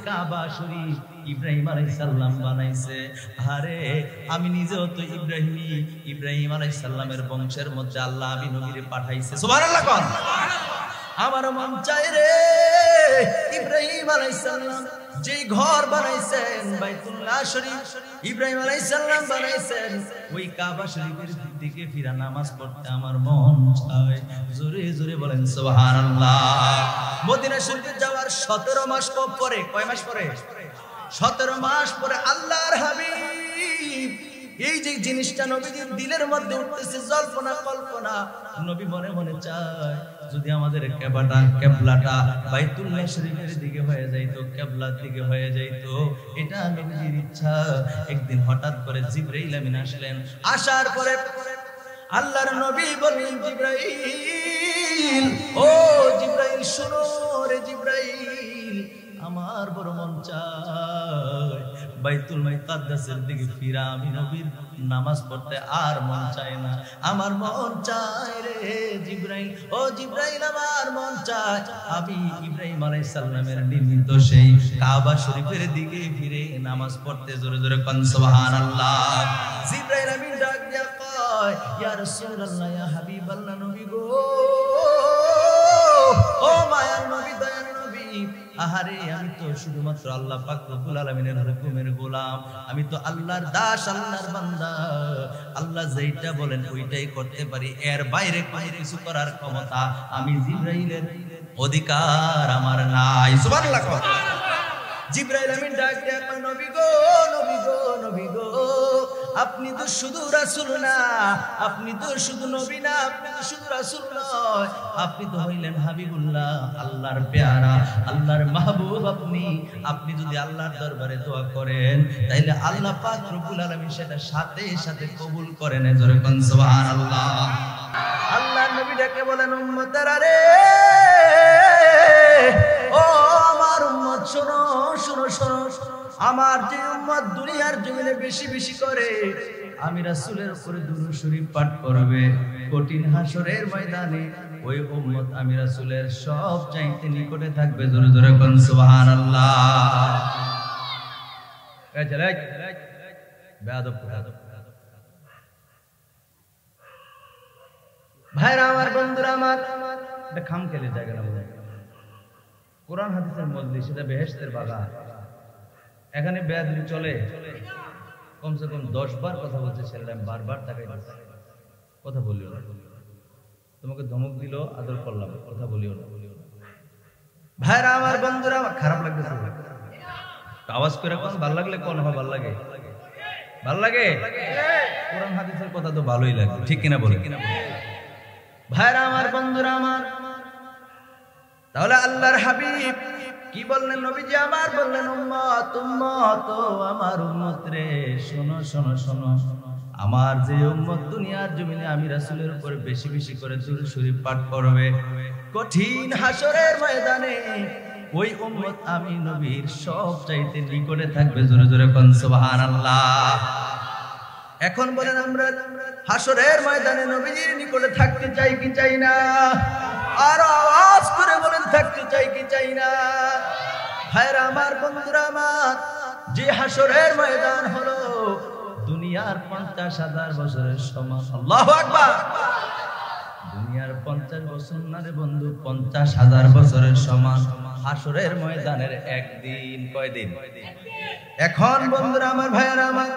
কাবা শরীফ ইব্রাহিম আলাইহিস সালাম বানাইছে। আরে আমি নিজেও তো ইব্রাহিম আলাইহিস সালামের বংশের মধ্যে আল্লাহ আমি নবীরে পাঠাইছে। সুবহানাল্লাহ কোন। আমার মন চায় রে ইব্রাহিম আলাইহিস সালাম যে ঘর বানাইছেন বাইতুল্লাহ শরীফ ইব্রাহিম আলাইহিস সালাম বানাইছেন, ওই কাবা শরীফের দিকে ফিরা নামাজ পড়তে আমার মন চায়। জোরে জোরে বলেন সুবহানাল্লাহ। মদিনা শরীফে যাওয়ার 17 মাস পরে, কয় মাস পরে? 17 মাস পরে আল্লাহর হাবিব এই যে জিনিসটা নবীর দিলের মধ্যে উঠতেছে, জল্পনা কল্পনা, নবী মনে মনে চায় যদি আমাদের কেবলাটা বাইতুল্লাহ শরীফের দিকে হয়ে যাইতো, কেবলার দিকে হয়ে যাইতো, এটা নবীর ইচ্ছা। একদিন হঠাৎ করে জিবরাইল আমিন আসলেন। আসার পরে আল্লাহর নবী বললেন, জিবরাইল, ও জিবরাইল শোনো রে জিবরাইল, আমার বড় মন চায় বাইতুল মুকাদ্দাসের দিকে ফিরা, আমি নবীর নামাজ পড়তে আর মন চায় না, আমার মন চায় রে জিবরাইল, ও জিবরাইল আমার মন চায় আমি ইব্রাহিম আলাইহিস সালামের নির্মিত সেই কাবা শরীফের দিকে ফিরে নামাজ পড়তে। জোরে জোরে কোন সুবহানাল্লাহ। জিবরাইল আমিন ডাক দিয়া কয়, ইয়া রাসূলুল্লাহ, ইয়া হাবিবাল্লাহ, নবী গো, ও মায়ার নবী, দয়ার নবী, আহারে আমি তো শুধুমাত্র আল্লাহ পাক রব্বুল আলামিনের হুকুমের গোলাম, আমি তো আল্লাহর দাস, আল্লাহর বান্দা, আল্লাহ যেটা বলেন ওইটাই করতে পারি, এর বাইরে কোনো কিছু করার ক্ষমতা আমি জিবরাইলের অধিকার আমার নাই। সুবহানাল্লাহ। জিবরাইল আমিন ডাক দেয়া কয়, নবী গো, নবী গো, নবী গো, আপনি তো শুধু রাসূল না, আপনি তো শুধু নবী না, আপনি তো শুধু রাসূল নয়, আপনি তো হইলেন হাবিবুল্লাহ, আল্লাহর পেয়ারা, আল্লাহর মাহবুব। আপনি যদি আল্লাহর দরবারে দোয়া করেন তাইলে আল্লাহ পাক রব্বুল আলামিন সেটা সাথে সাথে কবুল করেন। জোরে কোন সুবহানাল্লাহ। আল্লাহর নবী ডেকে বলেন, উম্মতেরা রে, ও আমার উম্মত, শোনো শোনো শোনো, আমার যে উম্মত দুনিয়ার জমিনে বেশি বেশি করে আমি রাসূলের উপরে দুরূদ শরীফ পাঠ করবে, কঠিন হাসরের ময়দানে ওই উম্মত আমি রাসূলের সব চাইতে নিকটে থাকবে। জোরে জোরে কোন সুবহানাল্লাহ। এই চলে বেয়াদব ভাইরা আমার, বন্ধুরা আমার, এটা খাম খেলে জায়গা না, কোরআন হাদিসের মজলিস, এটা বেহেশতের বাগান, এখানে বেয়াদবি চলে। কমসে কম 10 বার কথা বলছে ছেলেটা, আমি বারবার তাকাই কথা বলিও না, তোমাকে ধমক দিল আদর করলাম, কথা বলিও না। ভাইরা আমার, বন্ধুরা আমার, খারাপ লাগতেছে আওয়াজ করে কোন ভালো লাগলে কোন হয়, ভালো লাগে, ভালো লাগে। কোরআন হাদিসের কথা তো ভালোই লাগে, ঠিক কিনা বলে? ভাইরা আমার, বন্ধুরা আমার, তাহলে আল্লাহর হাবিব কি বললেন? নবীজি আমার বললেন, উম্মত উম্মত, আমার উম্মত রে, শোনো শোনো শোনো, আমার যে উম্মত দুনিয়ার জমিনে আমি রাসূলের উপর বেশি বেশি করে দুরূদ শরীফ পাঠ করবে, কঠিন হাসরের ময়দানে ওই উম্মত আমি নবীর সব চাইতে নিকটে থাকবে। জোরে জোরে কোন সুবহানাল্লাহ। এখন বলেন, আমরা হাসরের ময়দানে নবীর নিকটে থাকতে চাই কি চাই না? আর আওয়াজ করে বলেন, থাকতে চাই কি চাই না? ভাইরা আমার, বন্ধুরা আমার, যে হাসরের ময়দান হলো দুনিয়ার 50,000 বছরের সমান। আল্লাহু আকবার। দুনিয়ার 50 বছর না রে বন্ধু, 50,000 বছরের সমান হাসরের ময়দানের একদিন। কয়দিন? এখন বন্ধুরা আমার, ভাইরা আমার,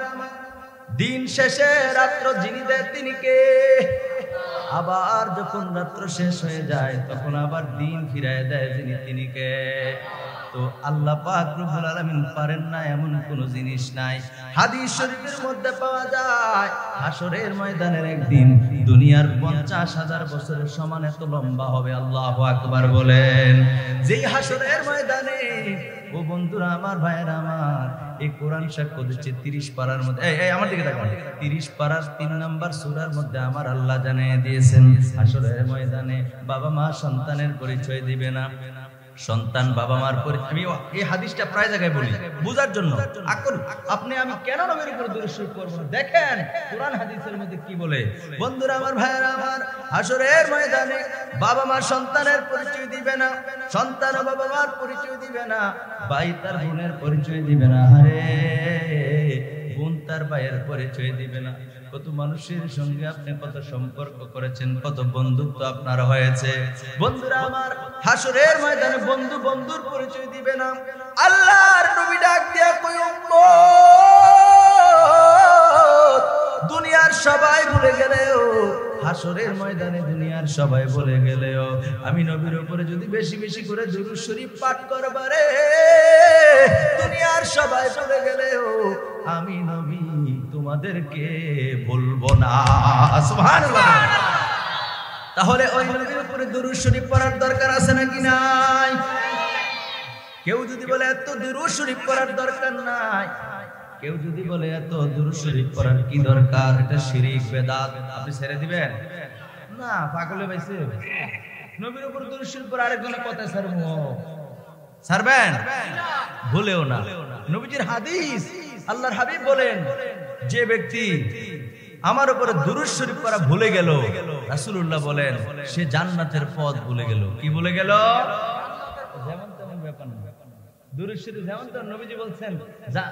দিন শেষে রাত্র যিনি দেন তিনি কে? আবার যখন রাত্র শেষ হয়ে যায় তখন আবার দিন ফিরায় দেয় যিনি তিনি কে? তো আল্লাহ পাক রব্বুল আলামিন পারেন না এমন কোন জিনিস নাই। হাদিস শরীফের মধ্যে পাওয়া যায় হাসরের ময়দানের একদিন দুনিয়ার 50,000 বছরের সমান এত লম্বা হবে। আল্লাহু আকবার বলেন। যেই হাসরের ময়দানে, ও বন্ধুরা আমার, ভাইরা আমার, এই কোরআন সাক্ষ্য দিচ্ছে 30 পারার মধ্যে, আমার দিকে তাকান, 30 পারার 3 নাম্বার সূরার মধ্যে আমার আল্লাহ জানিয়ে দিয়েছেন হাসরের ময়দানে বাবা মা সন্তানের পরিচয় দিবে না, সন্তান বাবা মার আমি এই হাদিসটা প্রায় জায়গায় বলি বোঝার জন্য। আপনি আমি কেন নবীর উপর দুরূদ শরীফ পড়ব না? দেখেন কোরআন হাদিসের মধ্যে কি বলে। বন্ধুরা আমার, ভাইয়েরা আমার, হাসরের ময়দানে বাবা মা সন্তানের পরিচয় দিবে না, সন্তান বাবা মার পরিচয় দিবে না, ভাই তার বোনের পরিচয় দিবে না, আরে বোন তার ভাইয়ের পরিচয় দিবে না। কত মানুষের সঙ্গে আপনি কত সম্পর্ক করেছেন, কত বন্ধুত্ব আপনার হয়েছে। বন্ধুরা আমার, হাসরের ময়দানে বন্ধু বন্ধুর পরিচয় দিবে না। আল্লাহর নবী ডাক দিয়া কই, উম্মত দুনিয়ার সবাই ভুলে গেলেও, হাসরের ময়দানে দুনিয়ার সবাই বলে গেলেও, আমি নবীর উপরে যদি বেশি বেশি করে দুরূদ শরীফ পাঠ করবারে, দুনিয়ার সবাই বলে গেলেও আমি নবী তোমাদেরকে বলবো না। সুবহানাল্লাহ। তাহলে ওই নবীর উপরে দুরূদ শরীফ পড়ার দরকার আছে নাকি নাই? কেউ যদি বলে এত দুরূদ শরীফ পড়ার দরকার নাই, কেউ যদি বলে এত দুরূদ শরীফ পড়ার কি দরকার, এটা শিরক বেদাত, আপনি ছেড়ে দিবেন না? পাগলে পাইছে নবীর উপর দুরূদ শরীফ পড়া আরেকজনের কথা ছাড়বেন? ভুলেও না। নবীজির হাদিস, আল্লাহর হাবিব বলেন, যে ব্যক্তি আমার উপরে দুরূদ শরীফ পড়া ভুলে গেল, রাসূলুল্লাহ বলেন সে জান্নাতের পথ ভুলে গেল। কি ভুলে গেল? যেমন তেমন ব্যাপার না। দুরূদ শরীফ যেমন তেমন, নবীজি বলছেন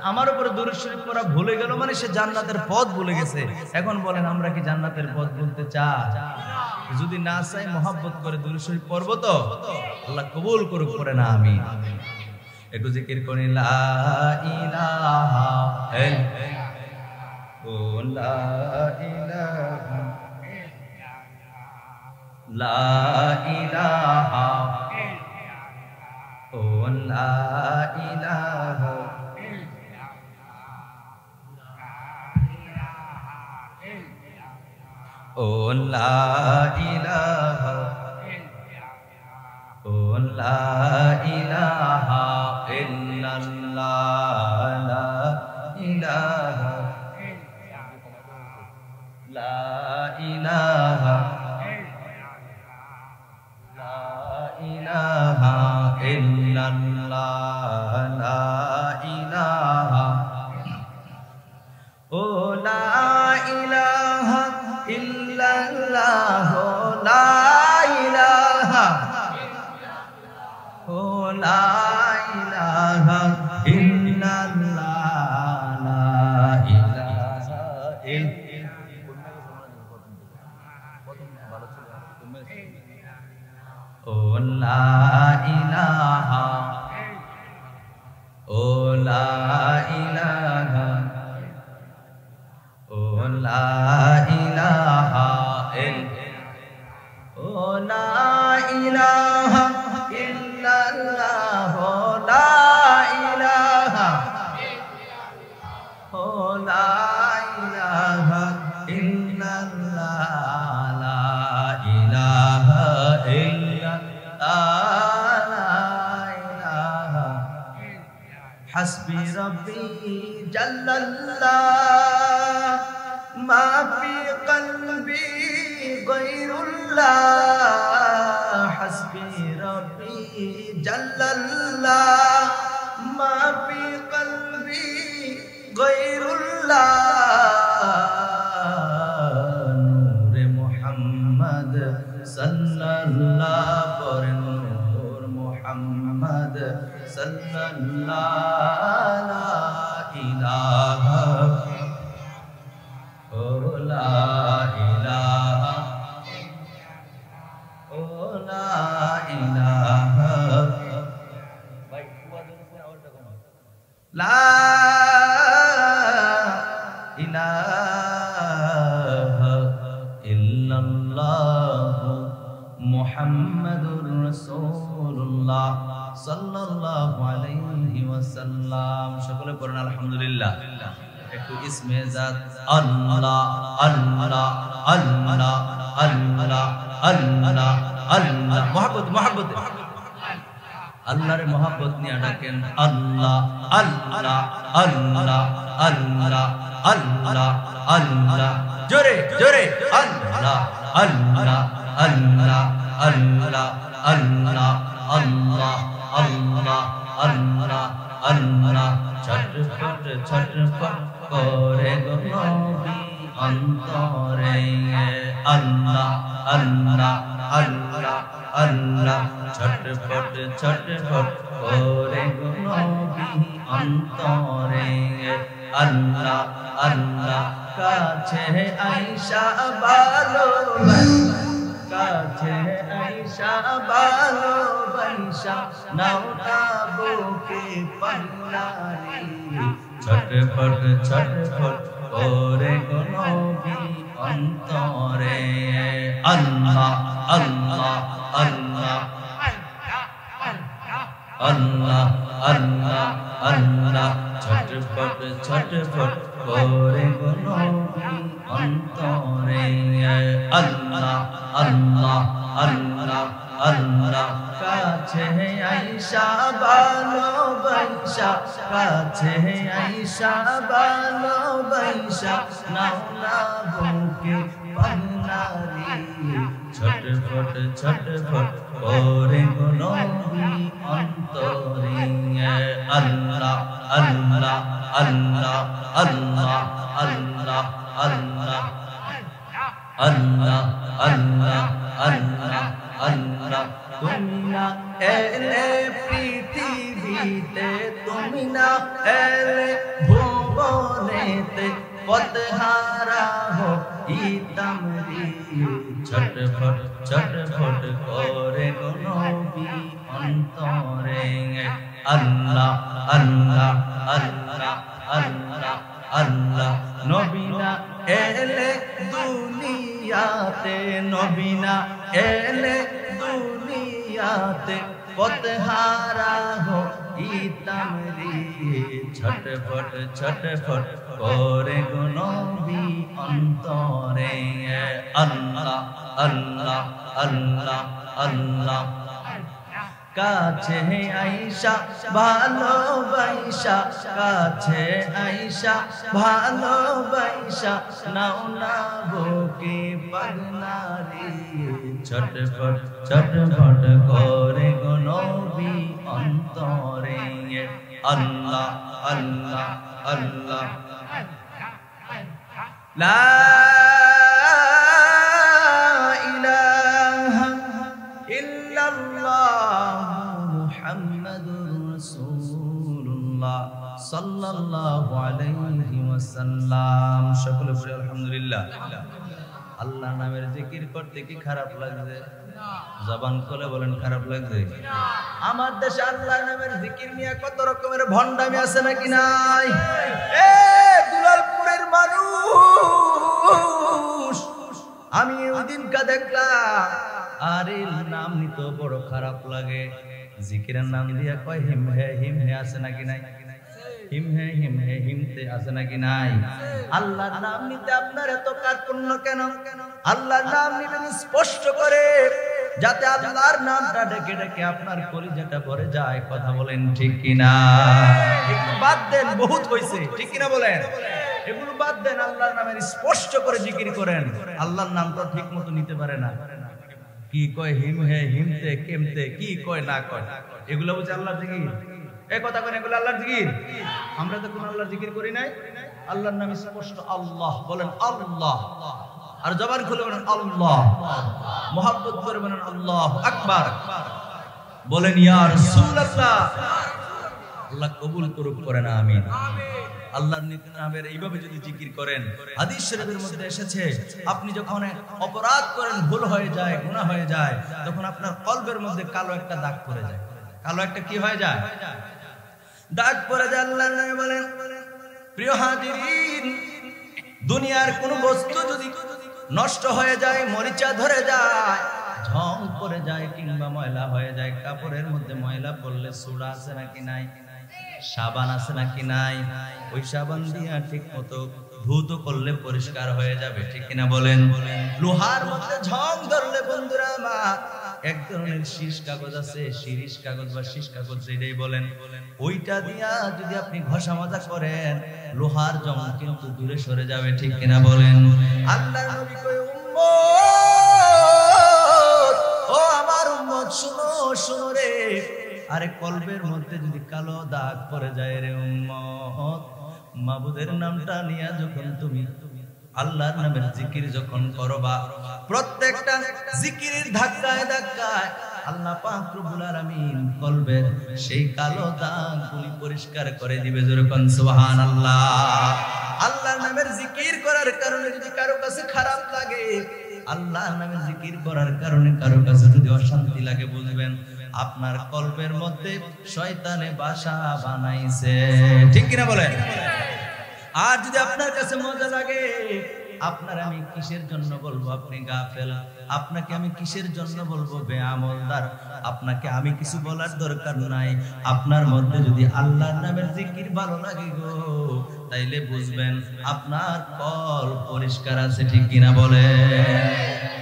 আমার উপরে দুরূদ শরীফ পড়া ভুলে গেল মানে সে জান্নাতের পথ ভুলে গেছে। এখন বলেন আমরা কি জান্নাতের পথ ভুলতে চাই? যদি না চাই, মহব্বত করে দুরূদ শরীফ পড়ব তো আল্লাহ কবুল করুক, পড়ে না আমি একটু জিকির করি, লা ইলাহা ও লা ইলাহা, লা ইলাহা ও লা ইলাহা, ও লা ইলাহা ও লা ইলাহা ইল্লাল্লাহ, লা ইলাহা, লা ইলাহা, লা ইলাহা ইল্লাল্লাহ, লা ইলাহা, ও লা ইলাহা ইল্লাল্লাহ, লা ইলাহা, ও লা ইলাহা ইল্লাল্লাহ, লা ইলাহা ও লা ইলাহা, ও লা ইলাহা, ও লা ইলাহা ও লা ইলাহা ইল্লাল্লাহ, লা ইলাহা, ও লা ইলাহা ইল্লাল্লাহ, লা ইলাহা ইল্লাল্লাহ, লা ইলাহা, হাসবি রব্বি জাল্লাল্লাহ, মা ফি কলবি গায়রুল্লাহ, হাসবি রব্বি জাল্লাল্লাহ, মা ফি কলবি গায়রুল্লাহ, নূরে মুহাম্মদ সাল্লাল্লাহ, পরে নূর মুহাম্মদ সাল্লাল্লাহ, লা ইলাহা ও লা ইলাহা, ও লা ইলাহা, লা ইলাহা ইল্লাল্লাহ, মুহাম্মাদুর রাসূলুল্লাহ সাল্লাল্লাহু আলাইহি ওয়াসাল্লাম। সকলে পড়েন আলহামদুলিল্লাহ। একটু ইসমে জাত আল্লাহ আল্লাহ আল্লাহ আল্লাহ আল্লাহ আল্লাহ, মহব্বত মহব্বত, আল্লাহর মহব্বত নিয়ে ডাকেন আল্লাহ আল্লাহ আল্লাহ আল্লাহ আল্লাহ আল্লাহ, জোরে জোরে আল্লাহ আল্লাহ আল্লাহ আল্লাহ আল্লাহ আল্লাহ। আল্লাহ আল্লাহ ছটফট ছটফট করে গো নবী অন্তরে আল্লাহ আল্লাহ আল্লাহ আল্লাহ ছটফট ছটফট করে গো নবী অন্তরে আল্লাহ আল্লাহ কাছে আয়েশা ভালোবাসা কাছে আয়েশা ভালোবাসা নাও না বুকে পাগলারি ছটফট ছটফট করে গো নবী অন্তরে আল্লাহ আল্লাহ আল্লাহ আল্লাহ আল্লাহ আল্লাহ ছটফট ছটফট করে গো নবী অন্তরে আল্লাহ আল্লাহ আল্লাহ আল্লাহ কাছে আয়েশা ভালোবাসা কাছে আয়েশা ভালোবাসা নাও না বুকে পাগলারি ছটফট ছটফট করে গো নবী অন্তরে আল্লাহ আল্লাহ আল্লাহ আল্লাহ আল্লাহ আল্লাহ আল্লাহ আল্লাহ আল্লাহ আল্লাহ তুমি না এলে পৃথিবীতে তুমি না এলে ভুবনেতে পথহারা হইতাম রে ছটফট ছটফট করে গো নবী অন্তরে আল্লাহ আল্লাহ আল্লাহ আল্লাহ আল্লাহ নবী না এলে দুনিয়াতে নবী না এলে দুনিয়াতে পথহারা হইতাম রে ছটফট ছটফট করে গো নবী অন্তরে আল্লাহ আল্লাহ আল্লাহ আল্লাহ কাছে আয়েশা ভালোবাসা কাছে আয়েশা ভালোবাসা নাও না বুকে পাগলারি ছটফট ছটফট করে গো নবী অন্তরে আল্লাহ আল্লাহ আল্লাহ লা ইলাহা ইল্লাল্লাহ মুহাম্মাদুর রাসূলুল্লাহ সাল্লাল্লাহু আলাইহি ওয়াসাল্লাম সকলে পড়ি আলহামদুলিল্লাহ আল্লাহর নামের জিকির করতে কি খারাপ লাগছে জবান খুলে বলেন খারাপ লাগছে আমার দেশে আল্লাহর নামের জিকির নিয়ে কত রকমের ভন্ডামি আছে নাকি নাই এ দুলালপুরের মানুষ আমি ওইদিন কা দেখলাম আরে নাম নিতে বড় খারাপ লাগে জিকিরের নাম দিয়া কয় হিম হে আছে নাকি নাই হিম হে হিমতে আছে নাকি নাই আল্লাহর নাম নিতে আপনার এত কার্পণ্য কেন আল্লাহর নাম নিবেন স্পষ্ট করে যাতে আল্লাহর নামটা ডেকে ডেকে আপনার কলিজাটা ভরে যায় কথা বলেন ঠিক কিনা একটু বাদ দেন বহুত হইছে ঠিক কিনা বলেন এগুলো বাদ দেন আল্লাহর নামের স্পষ্ট করে জিকির করেন আল্লাহর নামটা ঠিক মতো নিতে পারে না কি কয় হিম হে হিমতে কেমতে কি কয় না কয় এগুলো বুঝে আল্লাহর জিকির এই কথা কোন এগুলো আল্লাহর জিকির আমরা তো কোন আল্লাহর জিকির করি নাই আল্লাহর নাম স্পষ্ট আল্লাহ বলেন আল্লাহ আর জবান খুলে বলেন আল্লাহ মোহাব্বত করে বলেন আল্লাহু আকবার বলেন ইয়া রাসূলুল্লাহ আল্লাহ কবুল করুক করেন আমিন আল্লাহর নামের এইভাবে যদি জিকির করেন হাদিস শরীফের মধ্যে এসেছে আপনি যখন অপরাধ করেন ভুল হয়ে যায় গুনাহ হয়ে যায় তখন আপনার কলবের মধ্যে কালো একটা দাগ পড়ে যায় কালো একটা কি হয়ে যায় দাগ পড়ে যায় আল্লাহর নামে বলেন প্রিয় হাজিরিন দুনিয়ার কোন বস্তু যদি নষ্ট হয়ে যায় মরিচা ধরে যায় ঝং পড়ে যায় কিংবা ময়লা হয়ে যায় কাপড়ের মধ্যে ময়লা পড়লে সুড়া আছে নাকি নাই সাবান আছে নাকি নাই ওই সাবান দিয়া ঠিক মতো ধুতো করলে পরিষ্কার হয়ে যাবে ঠিক কিনা বলেন লোহার মধ্যে ঝং ধরলে বন্ধুরা আমার এক ধরনের শীষ কাগজ আছে শিরিষ কাগজ বা শীষ কাগজ যেটাই বলেন ওইটা দিয়া যদি আপনি ঘষা মাজা করেন লোহার জং কিন্তু দূরে সরে যাবে ঠিক কিনা বলেন আল্লাহর নবী কয় উম্মত ও আমার উম্মত শুনো শুনো রে আরে কলবের মধ্যে যদি কালো দাগ পড়ে যায় রে উম্মত, মাবুদের নামটা নিয়ে যখন তুমি আল্লাহর নামের জিকির যখন করবা, প্রত্যেকটা জিকিরের ধাক্কায় ধাক্কায় আল্লাহ পাক রব্বুল আলামিন কলবের সেই কালো দাগগুলি পরিষ্কার করে দিবে। জোরে কোন সুবহানাল্লাহ। আল্লাহর নামের জিকির করার কারণে যদি কারো কাছে খারাপ লাগে, আল্লাহর নামের জিকির করার কারণে কারো কাছে যদি অশান্তি লাগে, বুঝবেন আপনার কলবের মধ্যে শয়তানে বাসা বানাইছে। ঠিক কিনা বলেন? আর যদি আপনার কাছে মজা লাগে, আপনার আমি কিসের জন্য বলবো আপনি গাফেল, আপনাকে আমি কিসের জন্য বলবো বেআমলদার, আপনাকে আমি কিছু বলার দরকার নাই। আপনার মধ্যে যদি আল্লাহর নামের জিকির ভালো লাগে গো, তাইলে বুঝবেন আপনার কল পরিষ্কার আছে। ঠিক কিনা বলে?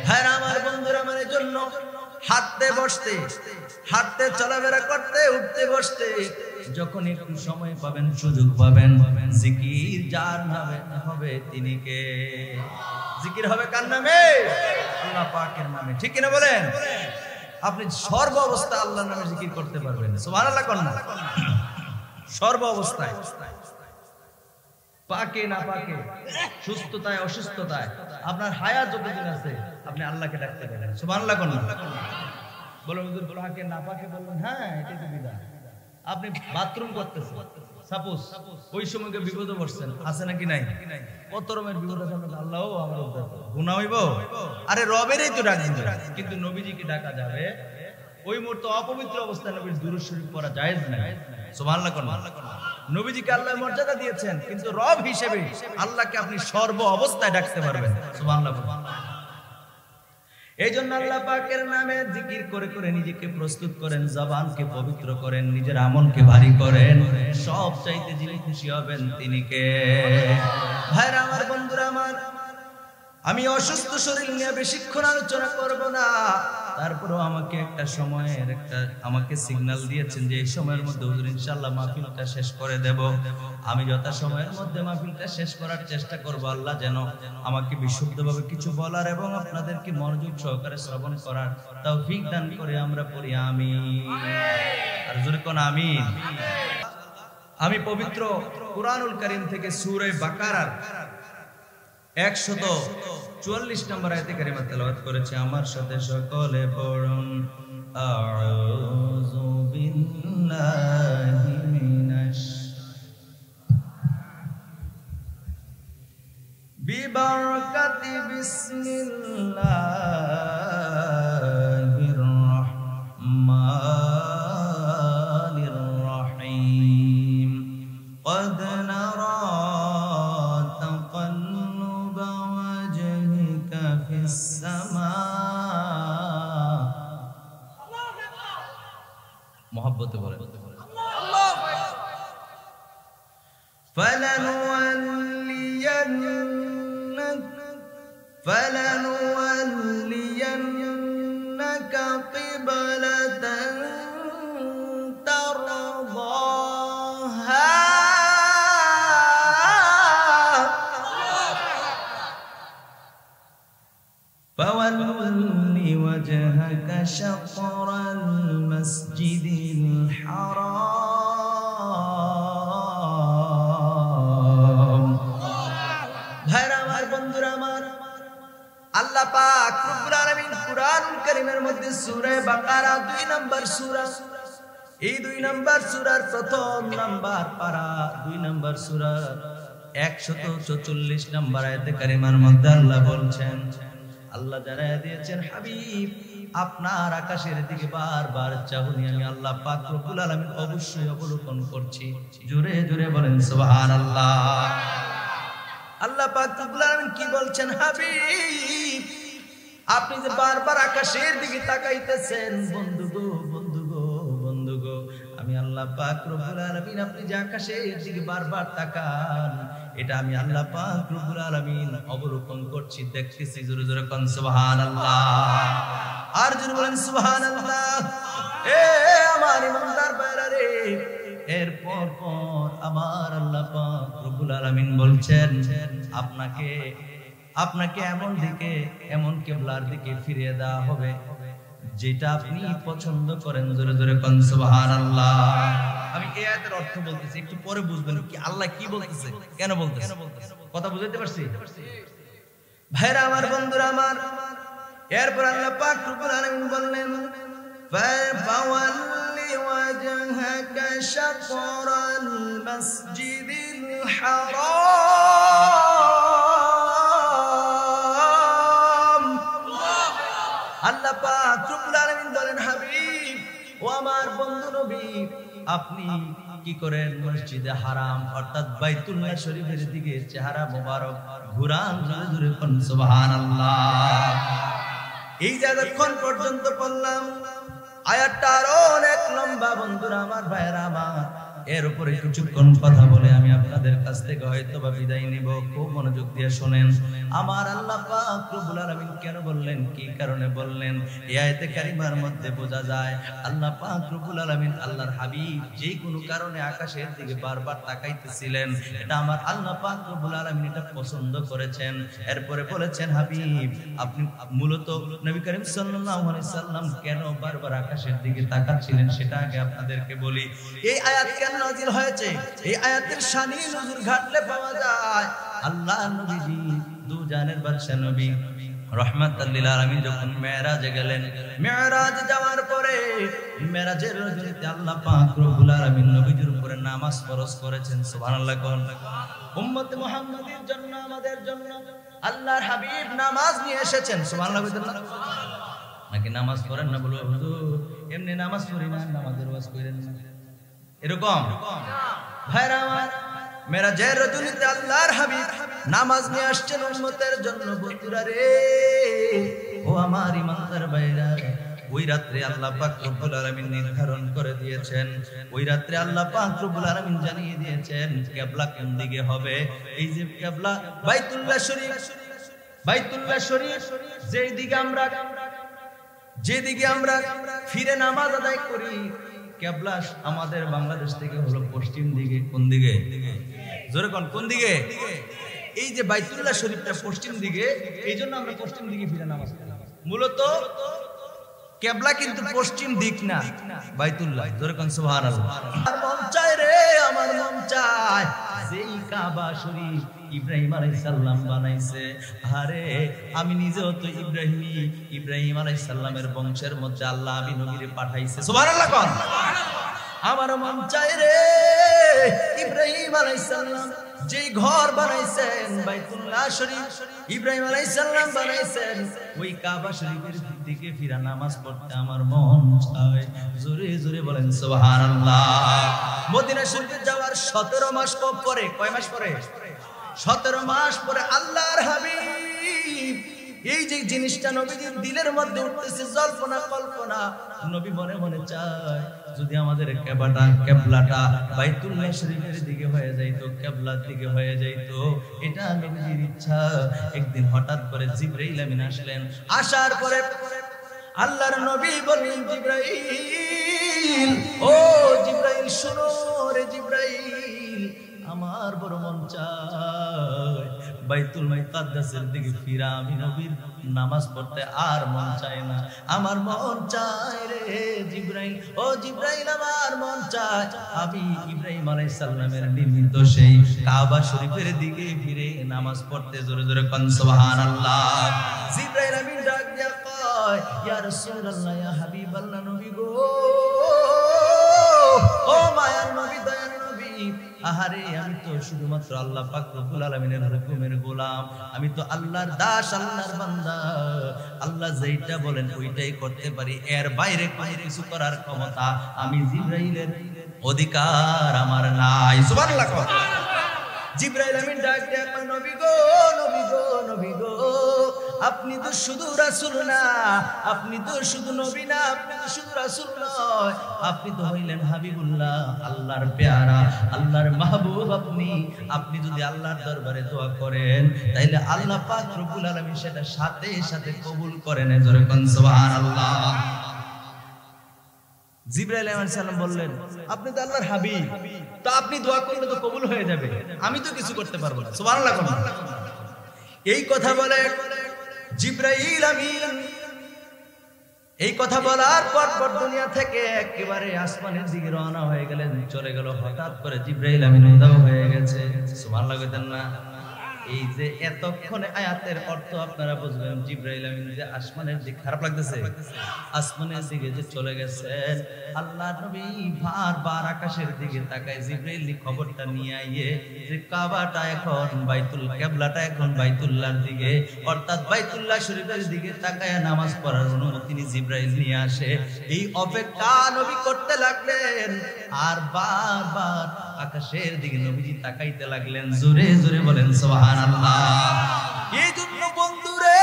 হ্যাঁ আমার বন্ধুরা, আমার জন্য হাঁটতে বসতে, হাঁটতে চলাফেরা করতে, উঠতে বসতে যখন একটু সময় পাবেন, সুযোগ পাবেন, জিকির যার নামে হবে তিনি কে? জিকির হবে কার নামে? আল্লাহ পাকের নামে। ঠিক কিনা বলেন? আপনি সর্ব অবস্থা আল্লাহর নামে জিকির করতে পারবেন। সুবহানাল্লাহ কোন না? সর্ব অবস্থায়, পাকে না পাকে, সুস্থতায় অসুস্থতায়, আপনার হায়াত যতদিন আছে আপনি আল্লাহকে ডাকতে পারেন। সুবহানাল্লাহ কোন না? বলে হুজুর পাকে না পাকে বলবেন, হ্যাঁ এটাই তো বিধান। আপনি বাথরুম করতেছেন, সাপোজ ওই সময়কে বিপদে পড়ছেন, আছে নাকি নাই? কত রকমের বিপদ আছে, আল্লাহও আমার উদ্ধার করবে, গুনাহ হইব? আরে রবেরই তো ডাক দিবে। কিন্তু নবীজিকে ডাকা যাবে ওই মুহূর্তে অপবিত্র অবস্থায়, নবীর দুরূদ শরীফ পড়া জায়েজ নাই। সুবহানাল্লাহ কোন? নবীজিকে আল্লাহ মর্যাদা দিয়েছেন, কিন্তু রব হিসেবে আল্লাহকে আপনি সর্ব অবস্থায় ডাকতে পারবেন। সুবহানাল্লাহ। এই জন্য আল্লাহ পাকের নামে জিকির করে করে নিজেকে প্রস্তুত করেন, জবানকে পবিত্র করেন, নিজের আমলকে ভারী করেন। সব চাইতে যিনি খুশি হবেন তিনি কে? ভাইরা আমার, বন্ধুরা আমার, আমি অসুস্থ শরীর নিয়ে বেশিক্ষণ আলোচনা করব না। তারপরেও আমাকে একটা সময়ের আমাকে সিগন্যাল দিয়েছেন যে এই সময়ের মধ্যে হুজুর ইনশাআল্লাহ মাহফিলটা শেষ করে দেব। আমি যথা সময়ের মধ্যে মাহফিলটা শেষ করার চেষ্টা করব। আল্লাহ যেন আমাকে বিশুদ্ধভাবে কিছু বলার এবং আপনাদেরকে মনোযোগ সহকারে শ্রবণ করার তৌফিক দান করে। আমরা পড়ি আমিন। আর জোরে কোন আমিন। আমি পবিত্র কুরআনুল কারীম থেকে সূরা বাকারার 144 নম্বর আয়াতে কারিমা তেলাওয়াত করেছে। আমার সাথে সকলে পড়ুন, আউযু বিল্লাহি মিনাশ বিবারাকাতি বিসমিল্লাহির রাহমানির রাহিম। قد نرى تقلب وجهك في السماء محبت بولے فلنولينك قبلة ترضاها فول وجهك شطر المسجد الحرام। ভাইরা আমার, বন্ধুরা আমার, আল্লাহ পাক রব্বুল আলামিন কুরআনুল কারীমের মধ্যে সূরা বাকারা 2 নম্বর সূরা, এই 2 নম্বর সূরার প্রথম নাম্বার পারা 2 নম্বর সূরা 144 নম্বর আয়াতে কারিমার মধ্যে আল্লাহ বলছেন, আল্লাহ জানায়া দিয়েছেন, হাবিব আপনার আকাশের দিকে বারবার চাহনি আমি আল্লাহ পাক রব্বুল আলামিন অবশ্যই অবলোকন করছি। জোরে জোরে বলেন সুবহানাল্লাহ। আল্লাহ পাক রব্বুল আলামিন কি বলছেন? হাবিব আপনি যে বারবার আকাশের দিকে তাকাইতেছেন, বন্ধু গো বন্ধু গো বন্ধু গো, আমি আল্লাহ পাক রব্বুল আলামিন আপনি যে আকাশের দিকে বারবার তাকান, এটা আমি আল্লাহ পাক রব্বুল আলামিন অবলোকন করছি, দেখতেছি। জোরে জোরে কোন সুবহানাল্লাহ। আর জোরে বলেন সুবহানাল্লাহ। এ আমার ইমানদার ভাইরা রে, এরপর আমার আল্লাহ পাক রব্বুল আলামিন বলছেন, আপনাকে এমন দিকে, এমন কিবলার দিকে ফিরিয়ে দেওয়া হবে যেটা আপনি পছন্দ করেন। জোরে জোরে কোন সুবহানাল্লাহ। আমি এই আয়াতের অর্থ বলতেছি, একটু পরে বুঝবেন কি আল্লাহ কি বলতেছে, কেন বলতেছে। কথা বুঝাইতে পারছি ভাইরা আমার, বন্ধুরা আমার? এরপর আল্লাহ পাক রব্বুল আলামিন বললেন ফাওয়াল্লি ওয়াজহাকা শাতরাল মাসজিদিল হারাম। আল্লাহ পাক রব্বুল আলামিন বলেন, হাবিব ও আমার বন্ধু নবী, আপনি কি করেন? মসজিদে হারাম অর্থাৎ বাইতুল্লাহ শরীফের দিকে চেহারা মোবারক ঘুরান। জোরে জোরে কোন সুবহানাল্লাহ। এই যে এতক্ষণ পর্যন্ত বললাম, আয়াতটা আরো অনেক লম্বা বন্ধুরা আমার, ভাইরা আমার। এর উপরে কিছুক্ষণ কথা বলে আমি আপনাদের কাছ থেকে হয়তো বা বিদায় নিব। খুব মনোযোগ দিয়ে শুনেন। আমার আল্লাহ পাক রব্বুল আলামিন কেন বললেন, কি কারণে বললেন, এই আয়াতে কারিমার মধ্যে বোঝা যায় আল্লাহ পাক রব্বুল আলামিন আল্লাহর হাবিব যে কোনো কারণে আকাশের দিকে বারবার তাকাইতেছিলেন, এটা আমার আল্লাহ পাক রব্বুল আলামিন এটা পছন্দ করেছেন। এরপরে বলেছেন, হাবিব আপনি মূলত নবী করিম সাল্লাল্লাহু আলাইহি সাল্লাম কেন বারবার আকাশের দিকে তাকাচ্ছিলেন সেটা আগে আপনাদেরকে বলি। এই আয়াত কেন নাযিল হয়েছে, এই আয়াতের শানি নজর ঘাটলে পাওয়া যায় আল্লাহ নবীজি দু জানের বাদশা নবী রাহমাতাল লিল আলামিন যখন মেরাজে গেলেন, মেরাজে যাওয়ার পরে মেরাজের রাতে আল্লাহ পাক রব্বুল আলামিন নবীজির উপরে নামাজ ফরজ করেছেন। সুবহানাল্লাহ। কোন উম্মত মুহাম্মাদের জন্য, আমাদের জন্য আল্লাহর হাবিব নামাজ নিয়ে এসেছেন। সুবহানাল্লাহ। নাকি নামাজ পড়েন না? বলো হুজুর এমনি নামাজ পড়ি না, নামাজের ওয়াজ করেন না, এরকম ভাইরা আমার। মেরাজের রাতে আল্লাহর হাবিব নামাজ নিয়ে আসছেন উম্মতের জন্য। বন্ধুরা রে, ও আমার ইমানদার ভাইরা, ওই রাত্রে আল্লাহ পাক রব্বুল আলামিন নির্ধারণ করে দিয়েছেন, ওই রাত্রে আল্লাহ পাক রব্বুল আলামিন জানিয়ে দিয়েছেন কিবলা কোন দিকে হবে। এই যে কিবলা বাইতুল্লাহ শরীফ, বাইতুল্লাহ শরীফ যেদিকে আমরা ফিরে নামাজ আদায় করি, কিবলা আমাদের বাংলাদেশ থেকে হলো পশ্চিম দিকে। কোন দিকে? জোরে কোন, কোন দিকে? এই যে বাইতুল্লাহ শরীফটা পশ্চিম দিকে, এই জন্য আমরা পশ্চিম দিকে ফিরে নামাজ পড়ি। মূলত কিবলা কিন্তু পশ্চিম দিক না, বাইতুল্লাহ। জোরে কোন সুবহানাল্লাহ। আমার মন চায় রে, আমার মন চায় যেই কাবা শরীফ ইব্রাহিম আলাইহিস সালাম বানাইছে, আরে আমি নিজেও তো ইব্রাহিম আলাইহিস সালামের বংশের মধ্যে আল্লাহ আমি নবীরে পাঠাইছে। সুবহানাল্লাহ। কোন আমার মন চায় রে, ইব্রাহিম আলাইহিস সালাম যেই ঘর বানাইছেন বাইতুল্লাহ শরীফ, ইব্রাহিম আলাইহিস সালাম বানাইছেন, ওই কাবা শরীফের দিকে ফিরা নামাজ পড়তে আমার মন চায়। জোরে জোরে বলেন সুবহানাল্লাহ। মদিনা শরীফে যাওয়ার 17 মাস পরে, কয় মাস পরে? 17 মাস পরে আল্লাহর হাবিব এই যে জিনিসটা নবীজির দিলের মধ্যে উঠতেছে, জল্পনা কল্পনা, নবী মনে মনে চায় যদি আমাদের কিবলাটা বাইতুল্লাহ শরীফের দিকে হয়ে যাইতো, কিবলার দিকে হয়ে যাইতো, এটা নবীজির ইচ্ছা। একদিন হঠাৎ করে জিবরাইল আমিন আসলেন। আসার পরে আল্লাহর নবী বললেন, জিবরাইল, ও জিবরাইল শোনো রে জিবরাইল, আমার বড় মন চায় বাইতুল মুকাদ্দাসের দিকে ফিরা, আমি নবীর নামাজ পড়তে আর মন চায় না, আমার মন চায় রে জিবরাইল, ও জিবরাইল আমার মন চায় আমি ইব্রাহিম আলাইহিস সালামের নির্মিত সেই কাবা শরীফের দিকে ফিরে নামাজ পড়তে। জোরে জোরে কোন সুবহানাল্লাহ। জিবরাইল আমিন ডাক দিয়া কয়, ইয়া রাসূলুল্লাহ, ইয়া হাবিবাল্লাহ, নবী গো, ও মায়ার নবী, দয়ার নবী, আহারে আমি তো শুধুমাত্র আল্লাহ পাক রব্বুল আলামিনের হুকুমের গোলাম, আমি তো আল্লাহর দাস, আল্লাহর বান্দা, আল্লাহ যেটা বলেন ওইটাই করতে পারি, এর বাইরে কোনো কিছু করার ক্ষমতা আমি জিবরাইলের অধিকার আমার নাই। সুবহানাল্লাহ। জিবরাইল আমিন ডাক দেয়া কয়, নবী গো, নবী গো, নবী গো, আপনি তো শুধু রাসূল না, আপনি তো শুধু নবী না, আপনি তো শুধু রাসূল নয়, আপনি তো হইলেন হাবিবুল্লাহ, আল্লাহর পেয়ারা, আল্লাহর মাহবুব। আপনি যদি আল্লাহর দরবারে দোয়া করেন তাইলে আল্লাহ পাক রব্বুল আলামিন সেটা সাথে সাথে কবুল করেন। জোরে কোন সুবহানাল্লাহ। জিবরাইল আলাইহিস সালাম বললেন, আপনি তো আল্লাহর হাবিব, তো আপনি দোয়া করলে তো কবুল হয়ে যাবে, আমি তো কিছু করতে পারবো না। সুবহানাল্লাহ। এই কথা বলে জিবরাইল আমিন এই কথা বলার পর দুনিয়া থেকে একেবারে আসমানের দিকে রওনা হয়ে গেলেন, চলে গেল। হঠাৎ করে জিবরাইল আমিন উধাও হয়ে গেছে। সুবহানাল্লাহ কইতেন না? এই যে এতক্ষণে আয়াতের অর্থ আপনারা বুঝবেন। জিবরাইল আমিন যে আসমানের দিকে, খারাপ লাগতেছে, আসমানের দিকে যে চলে গেছেন, আল্লাহ নবী বারবার আকাশের দিকে তাকায়। জিবরাইল খবরটা নিয়ে আইয়ে যে কাবাটা এখন বাইতুল, কিবলাটা এখন বাইতুল্লাহর দিকে, অর্থাৎ বাইতুল্লাহ শরীফের দিকে তাকায় নামাজ পড়ার অনুমতি জিবরাইল নিয়ে আসে। এই অপেক্ষা নবী করতে লাগলেন, আর বারবার আকাশের দিকে নবীজি তাকাইতে লাগলেন। জোরে জোরে বলেন সুবহানাল্লাহ। এই জন্য বন্ধুরে,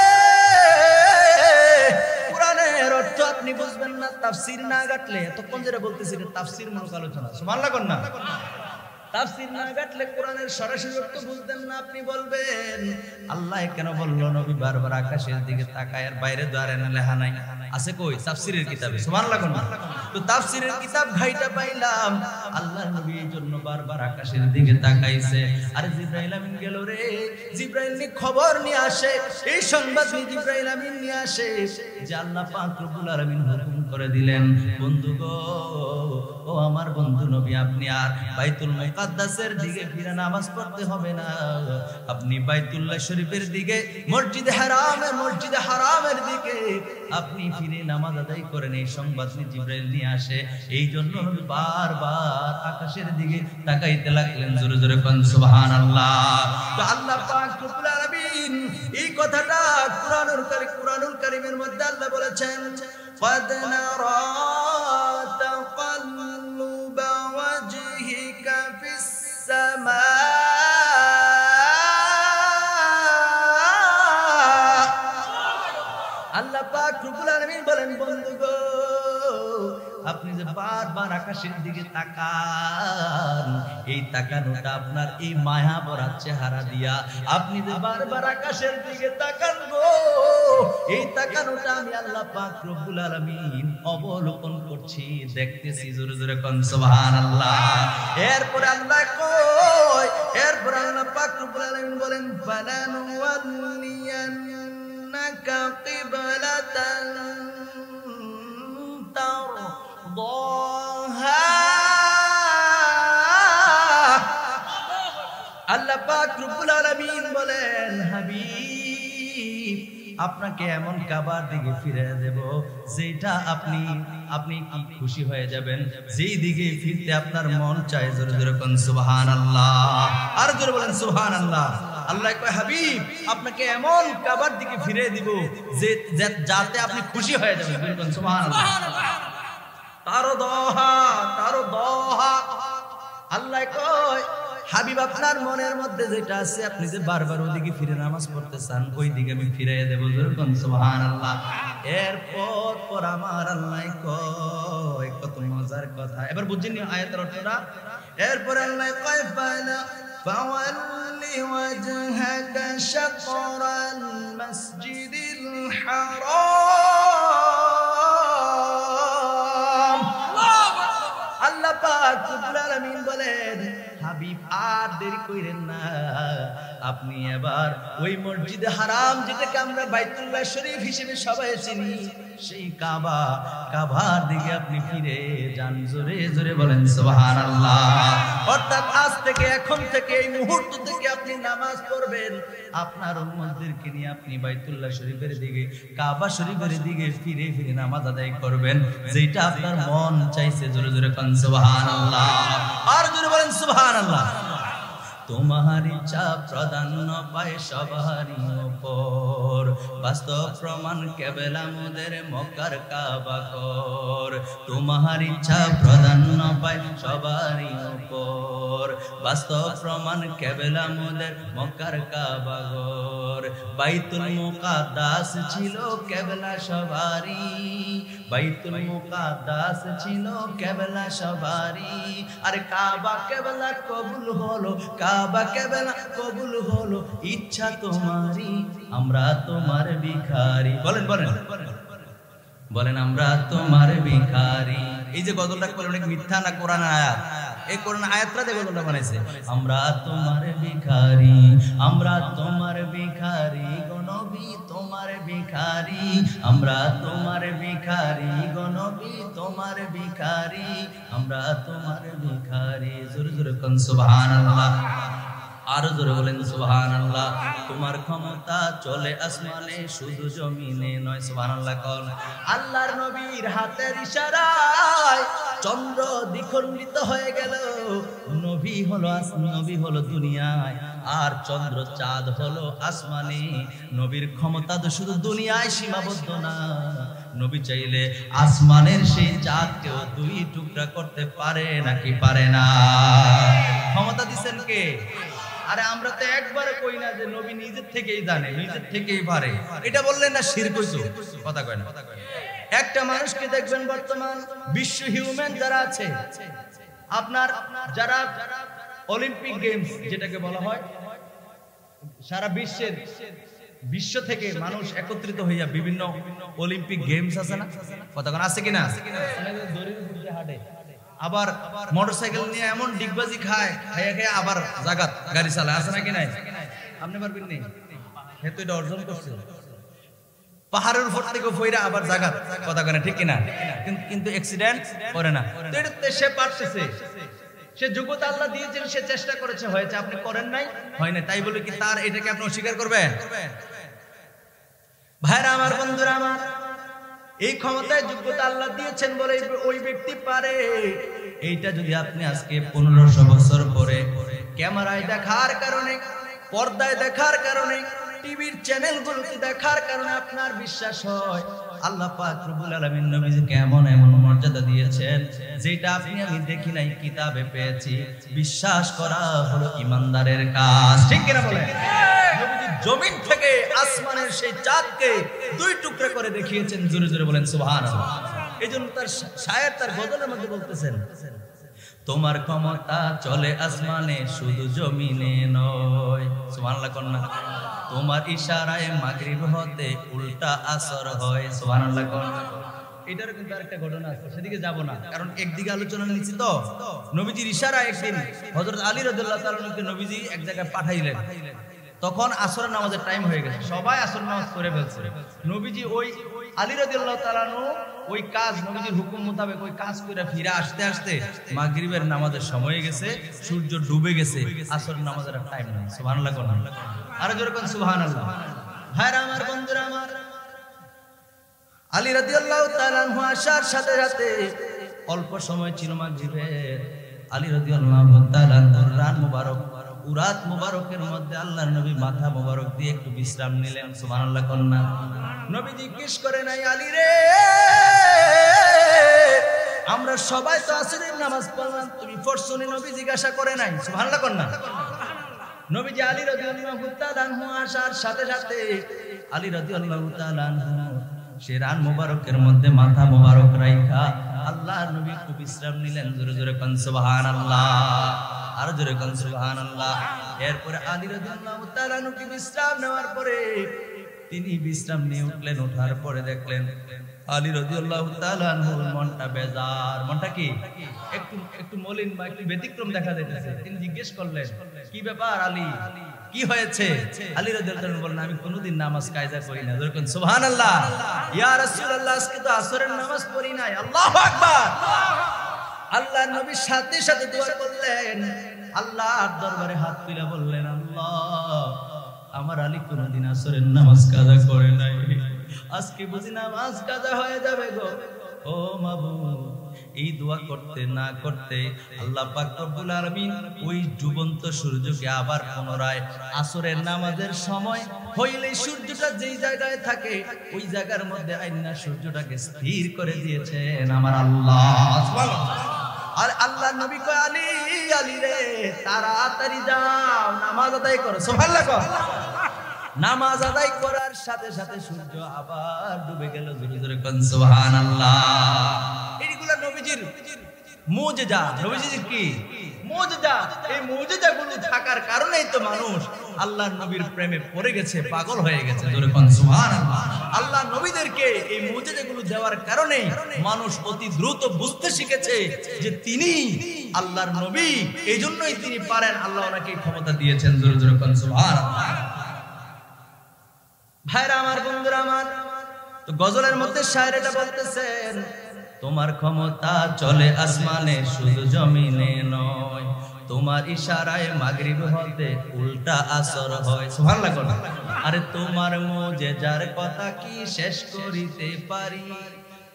কোরআনের অর্থ আপনি বুঝবেন না, তাফসীর না ঘাটলে, এতক্ষণ যেটা বলতেছি তাফসীর মূলক আলোচনা, সুবহানাল্লাহ কোন না? তাফসীর না ঘাটলে কোরআনের সরাসরি অর্থ বুঝবেন না। আপনি বলবেন আল্লাহ কেন বললো নবী বারবার আকাশের দিকে তাকায়, আর বাইরে দ্বারে না লেখা নাই, আছে কই? তাফসীরের কিতাবে। সুবহানাল্লাহ কোন না? তো তাফসীরের কিতাব ঘাইটা পাইলাম, আল্লাহর নবী এই জন্য বারবার আকাশের দিকে তাকাইছে। আর জিবরাইল আমিন গেল রে, জিবরাইল নি খবর নিয়ে আসে, এই সংবাদ নিয়ে জিবরাইল আমিন নিয়ে আসে যে আল্লাহ পাক রব্বুল আলামিন হুকুম করে দিলেন, বন্ধু গো, ও আমার বন্ধু নবী, আপনি আর বাইতুল মুকাদ্দাসের দিকে ফিরে নামাজ পড়তে হবে না, আপনি বাইতুল্লাহ শরীফের দিকে, মসজিদে হারামের দিকে আপনি ফিরে নামাজ আদায় করেন। এই সংবাদ নিয়ে জিবরাইল নিয়ে আসে। এই জন্য বারবার আকাশের দিকে তাকাইতে লাগলেন। জোরে জোরে কোন সুবহানাল্লাহ। তো আল্লাহ পাক রব্বুল আলামিন এই কথাটা কুরআনুল কারীমের মধ্যে আল্লাহ বলেছেন, قد نرى تقلب وجهك في السماء। আল্লাহ পাক রব্বুল আলামিন বলেন, বন্ধু গো, আপনি যে বারবার আকাশের দিকে তাকান, এই তাকানোটা আপনার এই মায়া ভরা চেহারা দিয়া, আপনি যে বারবার আকাশের দিকে তাকান গো, এই তাকানোটা আমি আল্লাহ পাক রব্বুল আলামিন অবলোকন করছি, দেখতেছি। জোরে জোরে কোন সুবহানাল্লাহ। এরপরে আল্লাহ কয়, এরপরে আল্লাহ পাক রব্বুল আলামিন বলেন, ফালানুওয়াল্লিয়ান্নাকা কিবলাতান তারদাহা। আল্লাহ পাক রব্বুল আলামিন বলেন, হাবিব, আপনাকে এমন কাবার দিকে ফিরে দেব যেটা আপনি কি খুশি হয়ে যাবেন, যেই দিকে ফিরতে আপনার মন চায়। জোরে জোরে কোন সুবহানাল্লাহ। আর জোরে বলেন সুবহানাল্লাহ। আল্লাহ কয়, হাবিব, আপনাকে এমন কাবার দিকে ফিরে দিব যে যাতে আপনি খুশি হয়ে যাবেন। জোরে কোন সুবহানাল্লাহ। তারদাহা। আল্লাহ কয়, হাবিব, আপনার মনের মধ্যে যেটা আছে, আপনি যে বারবার ওইদিকে ফিরে নামাজ পড়তে চান, ওই দিকে আমি ফিরাইয়া দেবো। যেরকম সুবহানাল্লাহ। এরপর আমার আল্লাহ কয়, কত মজার কথা, এবার বুঝছেন আয়াতের অর্থটা? এরপর আল্লাহ কয়, ফাওয়াল্লি ওয়াজহাকা শাতরাল মাসজিদিল হারাম। আল্লাহ পাক রব্বুল আলামিন বলেন, হাবিব, আর দেরি কইরেন না, আপনি এবার ওই মসজিদে হারাম, যেটাকে আমরা বাইতুল্লাহ শরীফ হিসেবে সবাই চিনি, সেই কাবার দিকে আপনি ফিরে যান। জোরে জোরে বলেন সুবহানাল্লাহ। অর্থাৎ আজ থেকে, এখন থেকে, এই মুহূর্ত থেকে আপনি নামাজ পড়বেন, আপনার উম্মতদেরকে নিয়ে আপনি বাইতুল্লাহ শরীফের দিকে, কাবা শরীফের দিকে ফিরে ফিরে নামাজ আদায় করবেন, যেটা আপনার মন চাইছে। জোরে জোরে কোন সুবহানাল্লাহ। আর জোরে বলেন সুবহানাল্লাহ। তোমার ইচ্ছা প্রাধান্য পায় সবারই উপর, বাস্তব প্রমাণ কেবলা মোদের মক্কার কাবা ঘর। তোমার ইচ্ছা প্রাধান্য পায় সবারই উপর, বাস্তব প্রমাণ কেবলা মোদের মক্কার কাবা ঘর। বাইতুল মুকাদ্দাস ছিল কেবলা সবারই, বাইতুল মুকাদ্দাস ছিল কেবলা সবারই। আর কাবা কেবলা কবুল হলো, কাবা কেবলা কবুল হলো, ইচ্ছা তোমারই, আমরা তোমার ভিখারি। বলেন বলেন বলেন, আমরা তোমার ভিখারি। এই যে গজলটা বলেন, অনেক মিথ্যা না কোরআনের আয়াত? এই কোরআন আয়াতটা দেখো তোমরা বানাইছে, আমরা তোমার ভিখারি, আমরা তোমার ভিখারি গো নবী তোমার ভিখারি, আমরা তোমার ভিখারি গো নবী তোমার ভিখারি, আমরা তোমার ভিখারি। জোরে জোরে কোন সুবহানাল্লাহ, আরো জোরে বলেন সুবহানাল্লাহ। তোমার ক্ষমতা চলে আসমানে শুধু জমিনে নয়, সুবহানাল্লাহ কোন। আল্লাহর নবীর হাতের ইশারায় চন্দ্র দ্বিখণ্ডিত হয়ে গেল, নবী হলো নবী হলো দুনিয়ায়, আর চন্দ্র চাঁদ হলো আসমানে। নবীর ক্ষমতা তো শুধু দুনিয়ায় সীমাবদ্ধ না, নবী চাইলে আসমানের সেই চাঁদকেও দুই টুকরা করতে পারে নাকি পারে না? ক্ষমতা দিচ্ছেন কে? আরে আমরা তো একবারে কই না যে নবী নিজের থেকেই জানে, নিজের থেকেই পারে, এটা বললেন না শিরক হইছে, কথা কয় না। একটা মানুষকে দেখবেন বর্তমান বিশ্ব হিউম্যান যারা আছে, আপনার যারা অলিম্পিক গেমস যেটাকে বলা হয়, সারা বিশ্ব থেকে মানুষ একত্রিত হইয়া বিভিন্ন অলিম্পিক গেমস আছে না, কথা কয় আছে কিনা? হাঁটে, আবার মোটরসাইকেল নিয়ে এমন ডিগবাজি খায়, খাইয়া খাইয়া আবার জাগাত গাড়ি চালায়, আছে নাকি নাই? আপনি পারবেন নি, হেতু এটা অর্জন করছে। পাহাড়ের উপর থেকে ফইরা আবার জাগাত, কথা কয় না, ঠিক কিনা? কিন্তু অ্যাক্সিডেন্ট করে না, তো এটাতে সে পারতেছে, সে যোগ্যতা আল্লাহ দিয়েছেন, সে চেষ্টা করেছে, হয়েছে। আপনি করেন নাই, হয় না, তাই বলে কি তার এটাকে আপনি অস্বীকার করবেন? ভাইরা আমার, বন্ধুরা আমার, এই ক্ষমতায় যোগ্যতা আল্লাহ দিয়েছেন বলে ওই ব্যক্তি পারে। এইটা যদি আপনি আজকে 1500 বছর পরে ক্যামেরায় দেখার কারণে, পর্দায় দেখার কারণে, টিভির চ্যানেলগুলোতে দেখার কারণে আপনার বিশ্বাস হয় আল্লাহ পাক রব্বুল আলামিন নবীজিকে এমন মর্যাদা দিয়েছেন যেটা আপনি আমি দেখি নাই, কিতাবে পেয়েছি, বিশ্বাস করা হলো ইমানদারের কাজ, ঠিক কিনা বলেন? নবীজি জমিন থেকে আসমানের সেই চাঁদকে দুই টুকরা করে দেখিয়েছেন, জোরে জোরে বলেন সুবহানাল্লাহ। এইজন্য তার শায়ের তার গজলের মধ্যে বলতেছেন, তোমার ক্ষমতা চলে আসমানে শুধু জমিনে নয়, সুবহানাল্লাহ কন্যা। তোমার ইশারায় মাগরিব হতে উল্টা আসর হয়, সুবহানাল্লাহ কন্যা। এটার কিন্তু আরেকটা ঘটনা আছে, সেদিকে যাব না, কারণ একদিকে আলোচনা নিচ্ছি তো। নবীজির ইশারায় একদিন হযরত আলী রাদিয়াল্লাহু তাআলা আনহুকে নবীজি এক জায়গায় পাঠাইলেন, তখন আসরের নামাজের টাইম হয়ে গেছে, সবাই আসর নামাজ করে ফেলছে। নবীজি ওই আলী রাদিয়াল্লাহু তাআলা আনহু ওই কাজ, নবীজির হুকুম মোতাবেক ওই কাজ করে ফিরে আসতে আসতে মাগরিবের নামাজের সময় গেছে, সূর্য ডুবে গেছে, আসর নামাজের টাইম নেই, সুবহানাল্লাহ কোন। আর যেরকম সুবহানাল্লাহ। ভাইরা আমার, বন্ধুরা আমার, আলী রাদিয়াল্লাহু তাআলা আনহু আসার সাথে সাথে অল্প সময় ছিল মাগরিবের। আলী রাদিয়াল্লাহু তাআলা আনহুর রান মুবারক, উরাত মুবারকের মধ্যে আল্লাহর নবী মাথা মুবারক দিয়ে একটু বিশ্রাম নিলেন, সুবহানাল্লাহ কন্যা। নবীজি জিজ্ঞেস করে নাই, আলী রে, আমরা সবাই তো আসরের নামাজ পড়লাম, তুমি পড়ছো নি? নবী জিজ্ঞাসা করে নাই, সুবহানাল্লাহ কন্যা। নবীজি আলী রাদিয়াল্লাহু তাআলা আনহু আসার সাথে সাথে আলী রাদিয়াল্লাহু তাআলা আনহু সে রান মুবারকের মধ্যে মাথা মুবারক রাইখা আল্লাহর নবী একটু বিশ্রাম নিলেন, জোরে জোরে কোন সুবহানাল্লাহ, আর জোরে কোন সুবহানাল্লাহ। এরপরে আলী রাদিয়াল্লাহু তাআলা আনহু বিশ্রাম নেওয়ার পরে তিনি বিশ্রাম নিয়ে উঠলেন, ওঠার পরে দেখলেন আলী রাদিয়াল্লাহু তাআলা আনহুর মনটা বেজার। মনটা কি একটু মলিন বা একটু ব্যতিক্রম দেখা যাইতেছে। তিনি জিজ্ঞেস করলেন, কি ব্যাপার আলী, কি হয়েছে? আলী রাদিয়াল্লাহু তাআলা বললেন, আমি কোনোদিন নামাজ কায়দা করি না, যখন সুবহানাল্লাহ। ইয়া রাসূলুল্লাহ, আজকে তো আসরের নামাজ পড়ি নাই। আল্লাহু আকবার। আল্লাহর নবী সাথে সাথে দোয়া করলেন, আল্লাহর দরবারে হাত তুলে বললেন, আল্লাহ, আমার আলী কোনোদিন আসরের নামাজ কাজা করে নাই, আজকে বুঝি নামাজ কাজা হয়ে যাবে গো। ও মাবুদ, এই দোয়া করতে না করতে আল্লাহ পাক রব্বুল আলামিন ওই ডুবন্ত সূর্যকে আবার পুনরায় আসরের নামাজের সময় হইলে সূর্যটা যেই জায়গায় থাকে ওই জায়গার মধ্যে আইনা সূর্যটাকে স্থির করে দিয়েছেন আমার আল্লাহ, সুবহানাল্লাহ। আর আল্লাহ নবী কয়, আলী, আলী রে, তাড়াতাড়ি যাও, নামাজ আদায় করো, সুবহানাল্লাহ। নামাজ আদায় করার সাথে সাথে সূর্য আবার ডুবে গেল, জোরে জোরে কোন সুবহানাল্লাহ। এইগুলা নবীজির মুজিজা, নবীজির কি মুজিজা। এই মুজিজাগুলো থাকার কারণেই তো মানুষ আল্লাহর নবীর প্রেমে পড়ে গেছে, পাগল হয়ে গেছে, জোরে কোন সুবহানাল্লাহ। আল্লাহ নবীদেরকে এই মুজিজাগুলো দেওয়ার কারণে মানুষ অতি দ্রুত বুঝতে শিখেছে যে তিনি আল্লাহর নবী, এই জন্যই তিনি পারেন, আল্লাহ ওনাকে ক্ষমতা দিয়েছেন। জোরে জোরে বলেন সুবহানাল্লাহ। ভাইরা আমার, বন্ধুরা আমার, তো গজলের মধ্যে শায়ের এটা বলতেছেন, তোমার ক্ষমতা চলে আসমানে শুধু জমিনে নয়, তোমার ইশারায় মাগরিব হতে উল্টা আসর হয়। সুবহানাল্লাহ। আরে তোমার মুজিজার কথা কি শেষ করিতে পারি,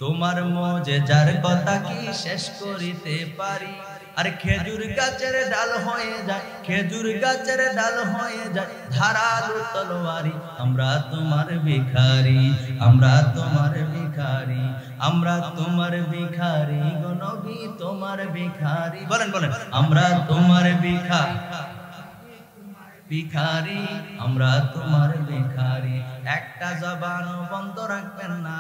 তোমার মুজিজার কথা কি শেষ করিতে পারি। আরে খেজুর গাছের ডাল হয়ে যায়, খেজুর গাছের ডাল হয়ে যায় ধারালো তলোয়ারি। আমরা তোমার ভিখারি, আমরা তোমার ভিখারি, আমরা তোমার ভিখারি গো নবী, তোমার ভিখারি। বলেন বলেন, আমরা তোমার ভিখারি, আমরা তোমার ভিখারি। একটা জবান বন্ধ রাখবেন না,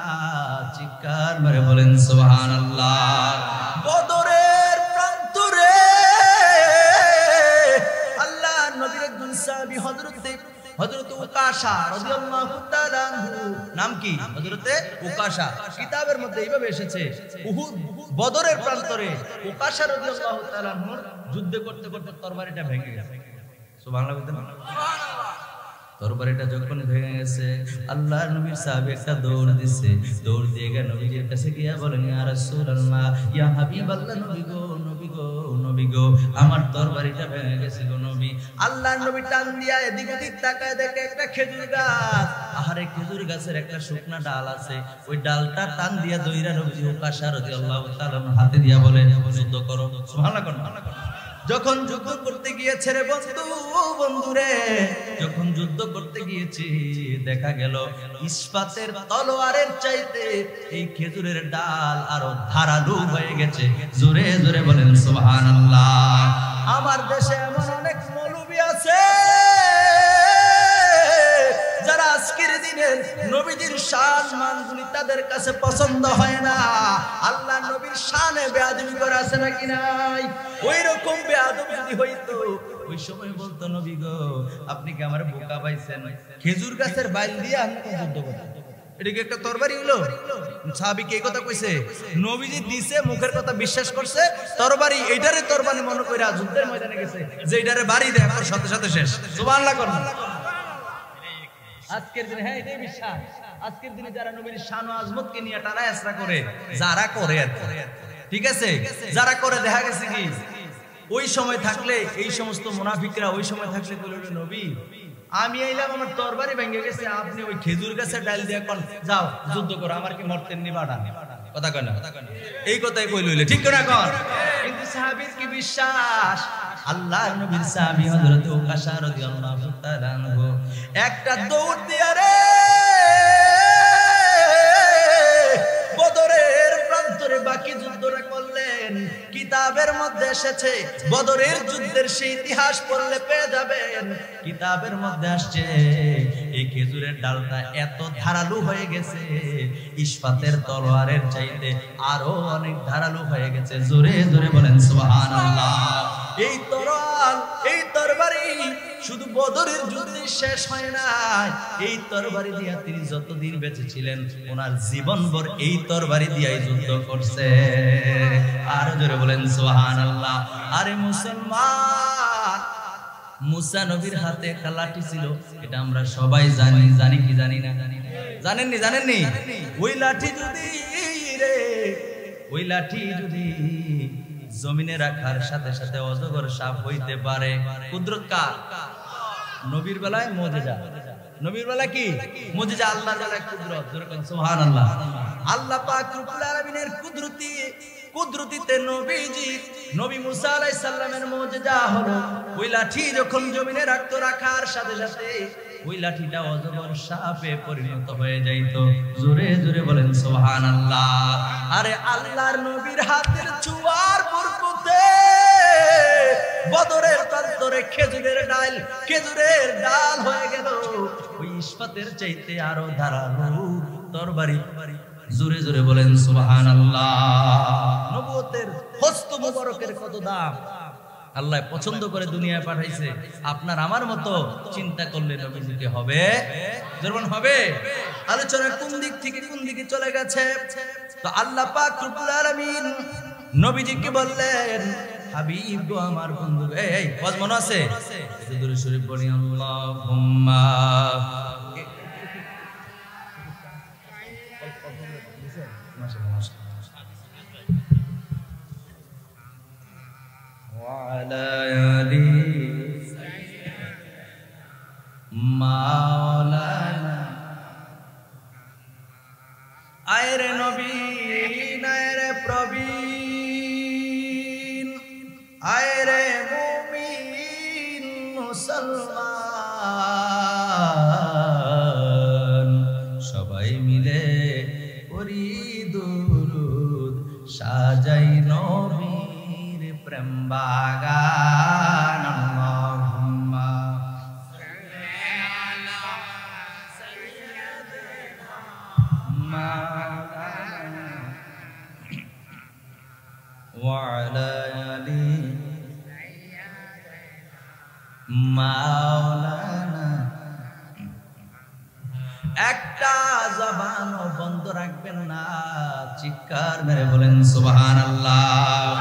চিৎকার মেরে বলেন সুবহানাল্লাহ। বদরের প্রান্তরে আল্লাহ নবীর একজন সাহাবী হযরত উকাশা রাদিয়াল্লাহু তাআলা আনহু, নাম কি? হযরতে উকাশা। কিতাবের মধ্যে এইভাবে এসেছে, উহুদ বদরের প্রান্তরে উকাশা রাদিয়াল্লাহু তাআলা আনহু যুদ্ধ করতে করতে তরবারিটা ভেঙে গেছে। সুবহানাল্লাহ বলতেন। তরবারিটা যখন ভেঙে গেছে, আল্লাহর নবীর সাহাবী একটা দৌড় দিছে, দৌড় দিয়ে গিয়ে নবীজির কাছে গিয়া বলেন, ইয়া রাসূলুল্লাহ, ইয়া হাবিবাল্লাহ, নবী গো, নবী গো, নবী গো, আমার তরবারিটা ভেঙে গেছে গো নবী। আল্লাহর নবী টান দিয়া এদিক ওদিক তাকায় দেখে একটা খেজুর গাছ, আহারে খেজুর গাছের একটা শুকনা ডাল আছে, ওই ডালটা টান দিয়া দইরা নবীজি উকাশা রাদিয়াল্লাহু তাআলা হাতে দিয়া বলে, যুদ্ধ করো। সুবহানাল্লাহ। যখন যুদ্ধ করতে গিয়েছে রে বন্ধুরে, যখন যুদ্ধ করতে গিয়েছি, দেখা গেল ইস্পাতের তলোয়ারের চাইতে এই খেজুরের ডাল আরো ধারালো হয়ে গেছে। জোরে জোরে বলেন সুবহানাল্লাহ। আমার দেশে এমন অনেক মৌলবী আছে যারা আজকের দিনের নবীজির শান মানগুলি তাদের কাছে পছন্দ হয় না। আল্লাহ নবীর শানে বেয়াদবি করে আছে নাকি নাই? ওই রকম বেয়াদবি যদি হইতো, ওই সময় বলতো, নবী গো, আপনি কি আমার বোকা পাইছেন? খেজুর গাছের বাইল দিয়ে আমি যুদ্ধ করতে, এটা কি একটা তরবারি হলো? সাহাবীকে এই কথা কইছে, নবীজি দিছে, মুখের কথা বিশ্বাস করছে, তরবারি এইটারে তরবারি মনে কইরা যুদ্ধের ময়দানে গেছে, যে এইটারে বাড়ি দেয় আর সাথে সাথে শেষ। সুবহানাল্লাহ করুন। আজকের দিনে, হ্যাঁ এটাই বিশ্বাস, আজকের দিনে যারা নবীর শান ও আজমতকে নিয়ে টানা হেসরা করে, যারা করে আর ঠিক আছে, যারা করে, দেখা গেছে কি ওই সময় থাকলে এই সমস্ত মুনাফিকরা ওই সময় থাকলে বলবে, নবী আমি আইলাম, আমার তরবারি ভেঙে গেছে, আপনি ওই খেজুর গাছের ডাল দিয়ে কোন যাও যুদ্ধ করো, আমার কি মরতেন নি বাড়ান? কথা কয় না? এই কথাই কই লইলে ঠিক না কর। কিন্তু সাহাবীর কি বিশ্বাস, আল্লাহর নবীর সাহাবী হযরত উকাশা রাদিয়াল্লাহু তাআলা আনহু একটা দৌড় দিয়ে রে বদরের প্রান্তরে বাকি যুদ্ধটা করলেন। কিতাবের মধ্যে এসেছে, বদরের যুদ্ধের সেই ইতিহাস পড়লে পেয়ে যাবেন, কিতাবের মধ্যে আসছে এই খেজুরের ডালটা এত ধারালো হয়ে গেছে, ইস্পাতের তলোয়ারের চাইতে আরো অনেক ধারালো হয়ে গেছে। জোরে জোরে বলেন সুবহানাল্লাহ। এই তরোয়াল, এই তরবারি শুধু বদরের যুদ্ধে শেষ হয় না, এই তরবারি দিয়া তিনি যতদিন বেঁচে ছিলেন ওনার জীবনভর এই তরবারি দিয়াই যুদ্ধ করছে। আর জোরে বলেন সুবহানাল্লাহ। আরে মুসলমান, মুসা নবীর হাতে একটা লাঠি ছিল, এটা আমরা সবাই জানি, জানি কি জানি না? জানেননি? জানেননি? ওই লাঠি যদি রে, ওই লাঠি যদি জমিনে রাখার সাথে সাথে অজগর সাপ হইতে পারে, কুদরত কার? নবীর বেলায় মুজিজা, নবীর বেলায় কি মুজিজা, আল্লাহর বেলায় কুদরত। যেরকম সুবহানাল্লাহ। আল্লাহ পাক রব্বুল আলামিনের কুদরতিতে নবী মুসা আলাইহিস সালামের মুজিজা হলো ওই লাঠি যখন জমিনে রাখার সাথে সাথে ওই লাঠিটা অজগর সাপে পরিণত হয়ে যাইত। জোরে জোরে বলেন সুবহানাল্লাহ। আরে আল্লাহর নবীর হাতের ছোঁয়ার বরকতে বদরের প্রান্তরে খেজুরের ডাল হয়ে গেল ওই ইস্পাতের চাইতে আরো ধারালো তরবারি। জোরে জোরে বলেন সুবহানাল্লাহ। নবুয়তের হস্ত মুবারকের কত দাম! আল্লাহ পছন্দ করে দুনিয়ায় পাঠাইছে। আপনার আমার মতো চিন্তা করলে নবীজিকে হবে, যেমন হবে। আলোচনা কোন দিক থেকে কোন দিকে চলে গেছে, তো আল্লাহ পাক রব্বুল আলামিন নবীজি কি বললেন, হাবিব গো আমার বন্ধু, এই ওয়াজ মনে আছে? দুরূদ শরীফ পড়ি, আল্লাহুম্মা وعلى آل مولانا আয়রে নবীন আয়রে প্রবীণ আয়রে মুমিন মুসলমান সবাই মিলে পড়ি দুরূদ সাজাই নবীর প্রেম বাগান। আল্লাহুম্মা মাওলানা ওয়া আলা আলি মাওলানা। একটা জবানও বন্ধ রাখবেন না, চিৎকার মেরে বলেন সুবহানাল্লাহ।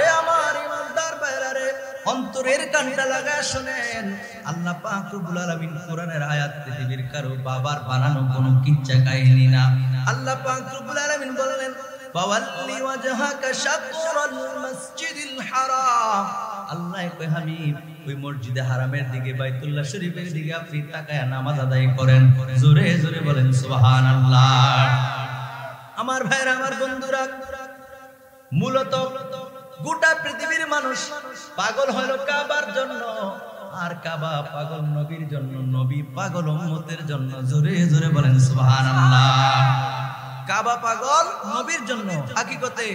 এ আমার ইমানদার ভাইরা রে, অন্তরের কানটা লাগায় শুনেন, আল্লাহ পাক রব্বুল আলামিন কোরআনের আয়াত পৃথিবীর কারো বাবার বানানো কোনো কিচ্ছা কাহিনী না। আল্লাহ পাক রব্বুল আলামিন বললেন, ফাওয়াল্লি ওয়াজহাকা শাতরাল মাসজিদিল হারাম। আল্লাহ কয় হাবিব, ওই মসজিদে হারামের দিকে, বাইতুল্লাহ শরীফের দিকে আপনি তাকায়া নামাজ আদায় করেন। জোরে জোরে বলেন সুবহানাল্লাহ। আমার ভাইরা, আমার বন্ধুরা, মূলত গোটা পৃথিবীর মানুষ পাগল হলো কাবার জন্য, আর কাবা পাগল নবীর জন্য, নবী পাগল উম্মতের জন্য। জোরে জোরে বলেন সুবহানাল্লাহ। কাবা পাগল নবীর জন্য, হাকিকতে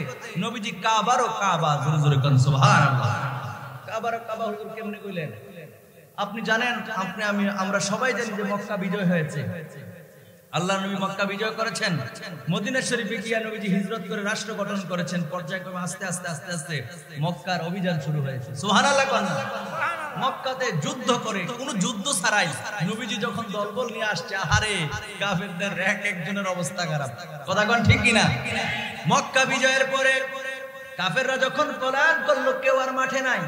নবীজি কাবারও কাবা। জোরে জোরে কোন সুবহানাল্লাহ। কাবারও কাবা হুজুর কেমনে কইলেন? আপনি জানেন, আমরা সবাই জানি যে মক্কা বিজয় হয়েছে। আল্লাহ নবী মক্কা বিজয় করেছেন, মদিনা শরীফে গিয়া নবীজি হিজরত করে রাষ্ট্র গঠন করেছেন। পর্যায়ক্রমে আস্তে আস্তে আস্তে আস্তে মক্কার অভিযান শুরু হয়েছে। সুবহানাল্লাহ। মক্কাতে যুদ্ধ করে, কোনো যুদ্ধ ছাড়াই নবীজি যখন দলবল নিয়ে আসছে, আহারে কাফেরদের এক একজনের অবস্থা খারাপ। কথা কোন ঠিক কিনা? মক্কা বিজয়ের পরে কাফেররা যখন পলায়ন করলো, কেউ আর মাঠে নাই।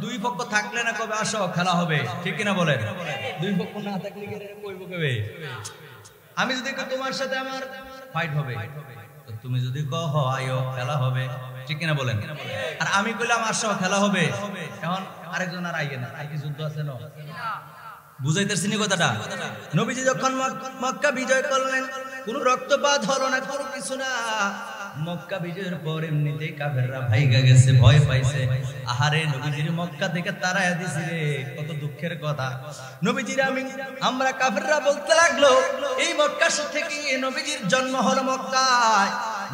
দুই পক্ষ থাকলে না কবে আসো খেলা হবে, ঠিক কিনা বলেন? দুই পক্ষ না থাকলে কইব কবে আমি যদি তোমার সাথে আমার ফাইট হবে, তো তুমি যদি কহ আয়ো খেলা হবে, ঠিক কিনা বলেন? আর আমি কইলাম আসো খেলা হবে, এখন আরেকজন আর আইয়ে না, আর কি যুদ্ধ আছে না? বুঝাইতেছি নি কথাটা? নবীজি যখন মক্কা বিজয় করলেন, কোনো রক্তপাত হলো না, কোনো কিছু না। মক্কা বিজয়ের পর এমনিতেই কাফেররা ভাইগা গেছে, ভয় পাইছে। আহারে নবীজির মক্কা থেকে তাড়ায়া দিছে রে, কত দুঃখের কথা। নবীজির আমরা কাফেররা বলতে লাগলো, এই মক্কা থেকে নবীজির জন্ম হলো মক্কায়,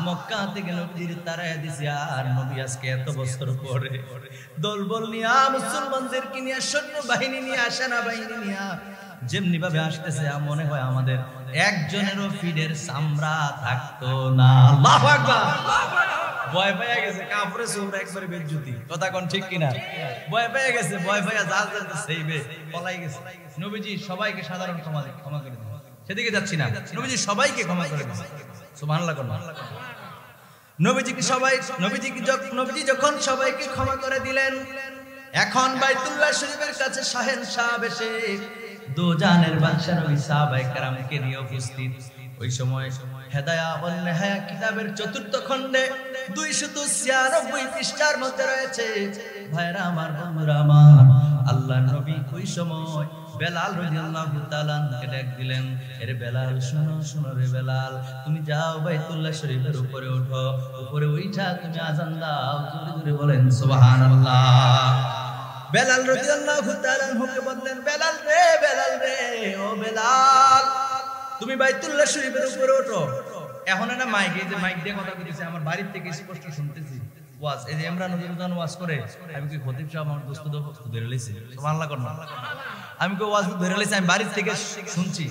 মক্কা থেকে নবীজির তাড়ায়া দিছে। আর নবী আজকে এত বছর পরে দলবল নিয়া, মুসলমানদেরকে নিয়ে, সৈন্য বাহিনী নিয়ে, সেনা বাহিনী নিয়ে যেমনি ভাবে আসতেছে, মনে হয় আমাদের একজনেরও ফিডের চামড়া থাকতো না। আল্লাহু আকবার। ভয় পেয়ে গেছে কাফরে সুরা একবারে বেজ্জতি। কথা কোন ঠিক কিনা? ভয় পেয়ে গেছে, ভয় পেয়ে জাল জালতে সেইবে পলাই গেছে। নবীজি সবাইকে সাধারণ ক্ষমা করে দিলেন। সেদিকে যাচ্ছি না, নবীজি সবাইকে ক্ষমা করে দিলেন। সুবহানাল্লাহ। নবীজি যখন সবাইকে ক্ষমা করে দিলেন, এখন বাইতুল্লাহ শরীফের কাছে শাহেনশাহ এসে দুজানের বাদশা নবী সাহাবায়ে কেরামকে নিয়ে উপস্থিত। ওই সময় হেদায়া ওয়ান নেহায়া কিতাবের ৪র্থ খণ্ডে ২৯৬ পৃষ্ঠার মধ্যে রয়েছে, ভাইরা আমার, বন্ধুরা আমার, আল্লাহর নবী ওই সময় বেলাল রাদিয়াল্লাহু তাআলা কে ডাক দিলেন, এরে বেলাল, শোনো শোনো রে বেলাল, তুমি যাও বাইতুল্লাহ শরীফের উপরে ওঠো, উপরে উঠা তুমি আযান দাও। জোরে জোরে বলেন সুবহানাল্লাহ। বেলাল রাদিয়াল্লাহু তাআলা হুকে বললেন, বেলাল রে, ও বেলাল, তুমি বাইতুল্লাহ শরীফের উপরে ওঠো। এখন না মাইক, এই যে মাইক দিয়ে কথা কইতেছে, আমার বাড়ি থেকে স্পষ্ট শুনতেছি ওয়াজ। এই যে ইমরান হুজুর ওয়াজ করে, আমি কি খতিব সাহেব আমার দোস্ত ধরে লইছে, সুবহানাল্লাহ করনা, আমি কি ওয়াজ ধরে লইছি, আমি বাড়ি থেকে শুনছি।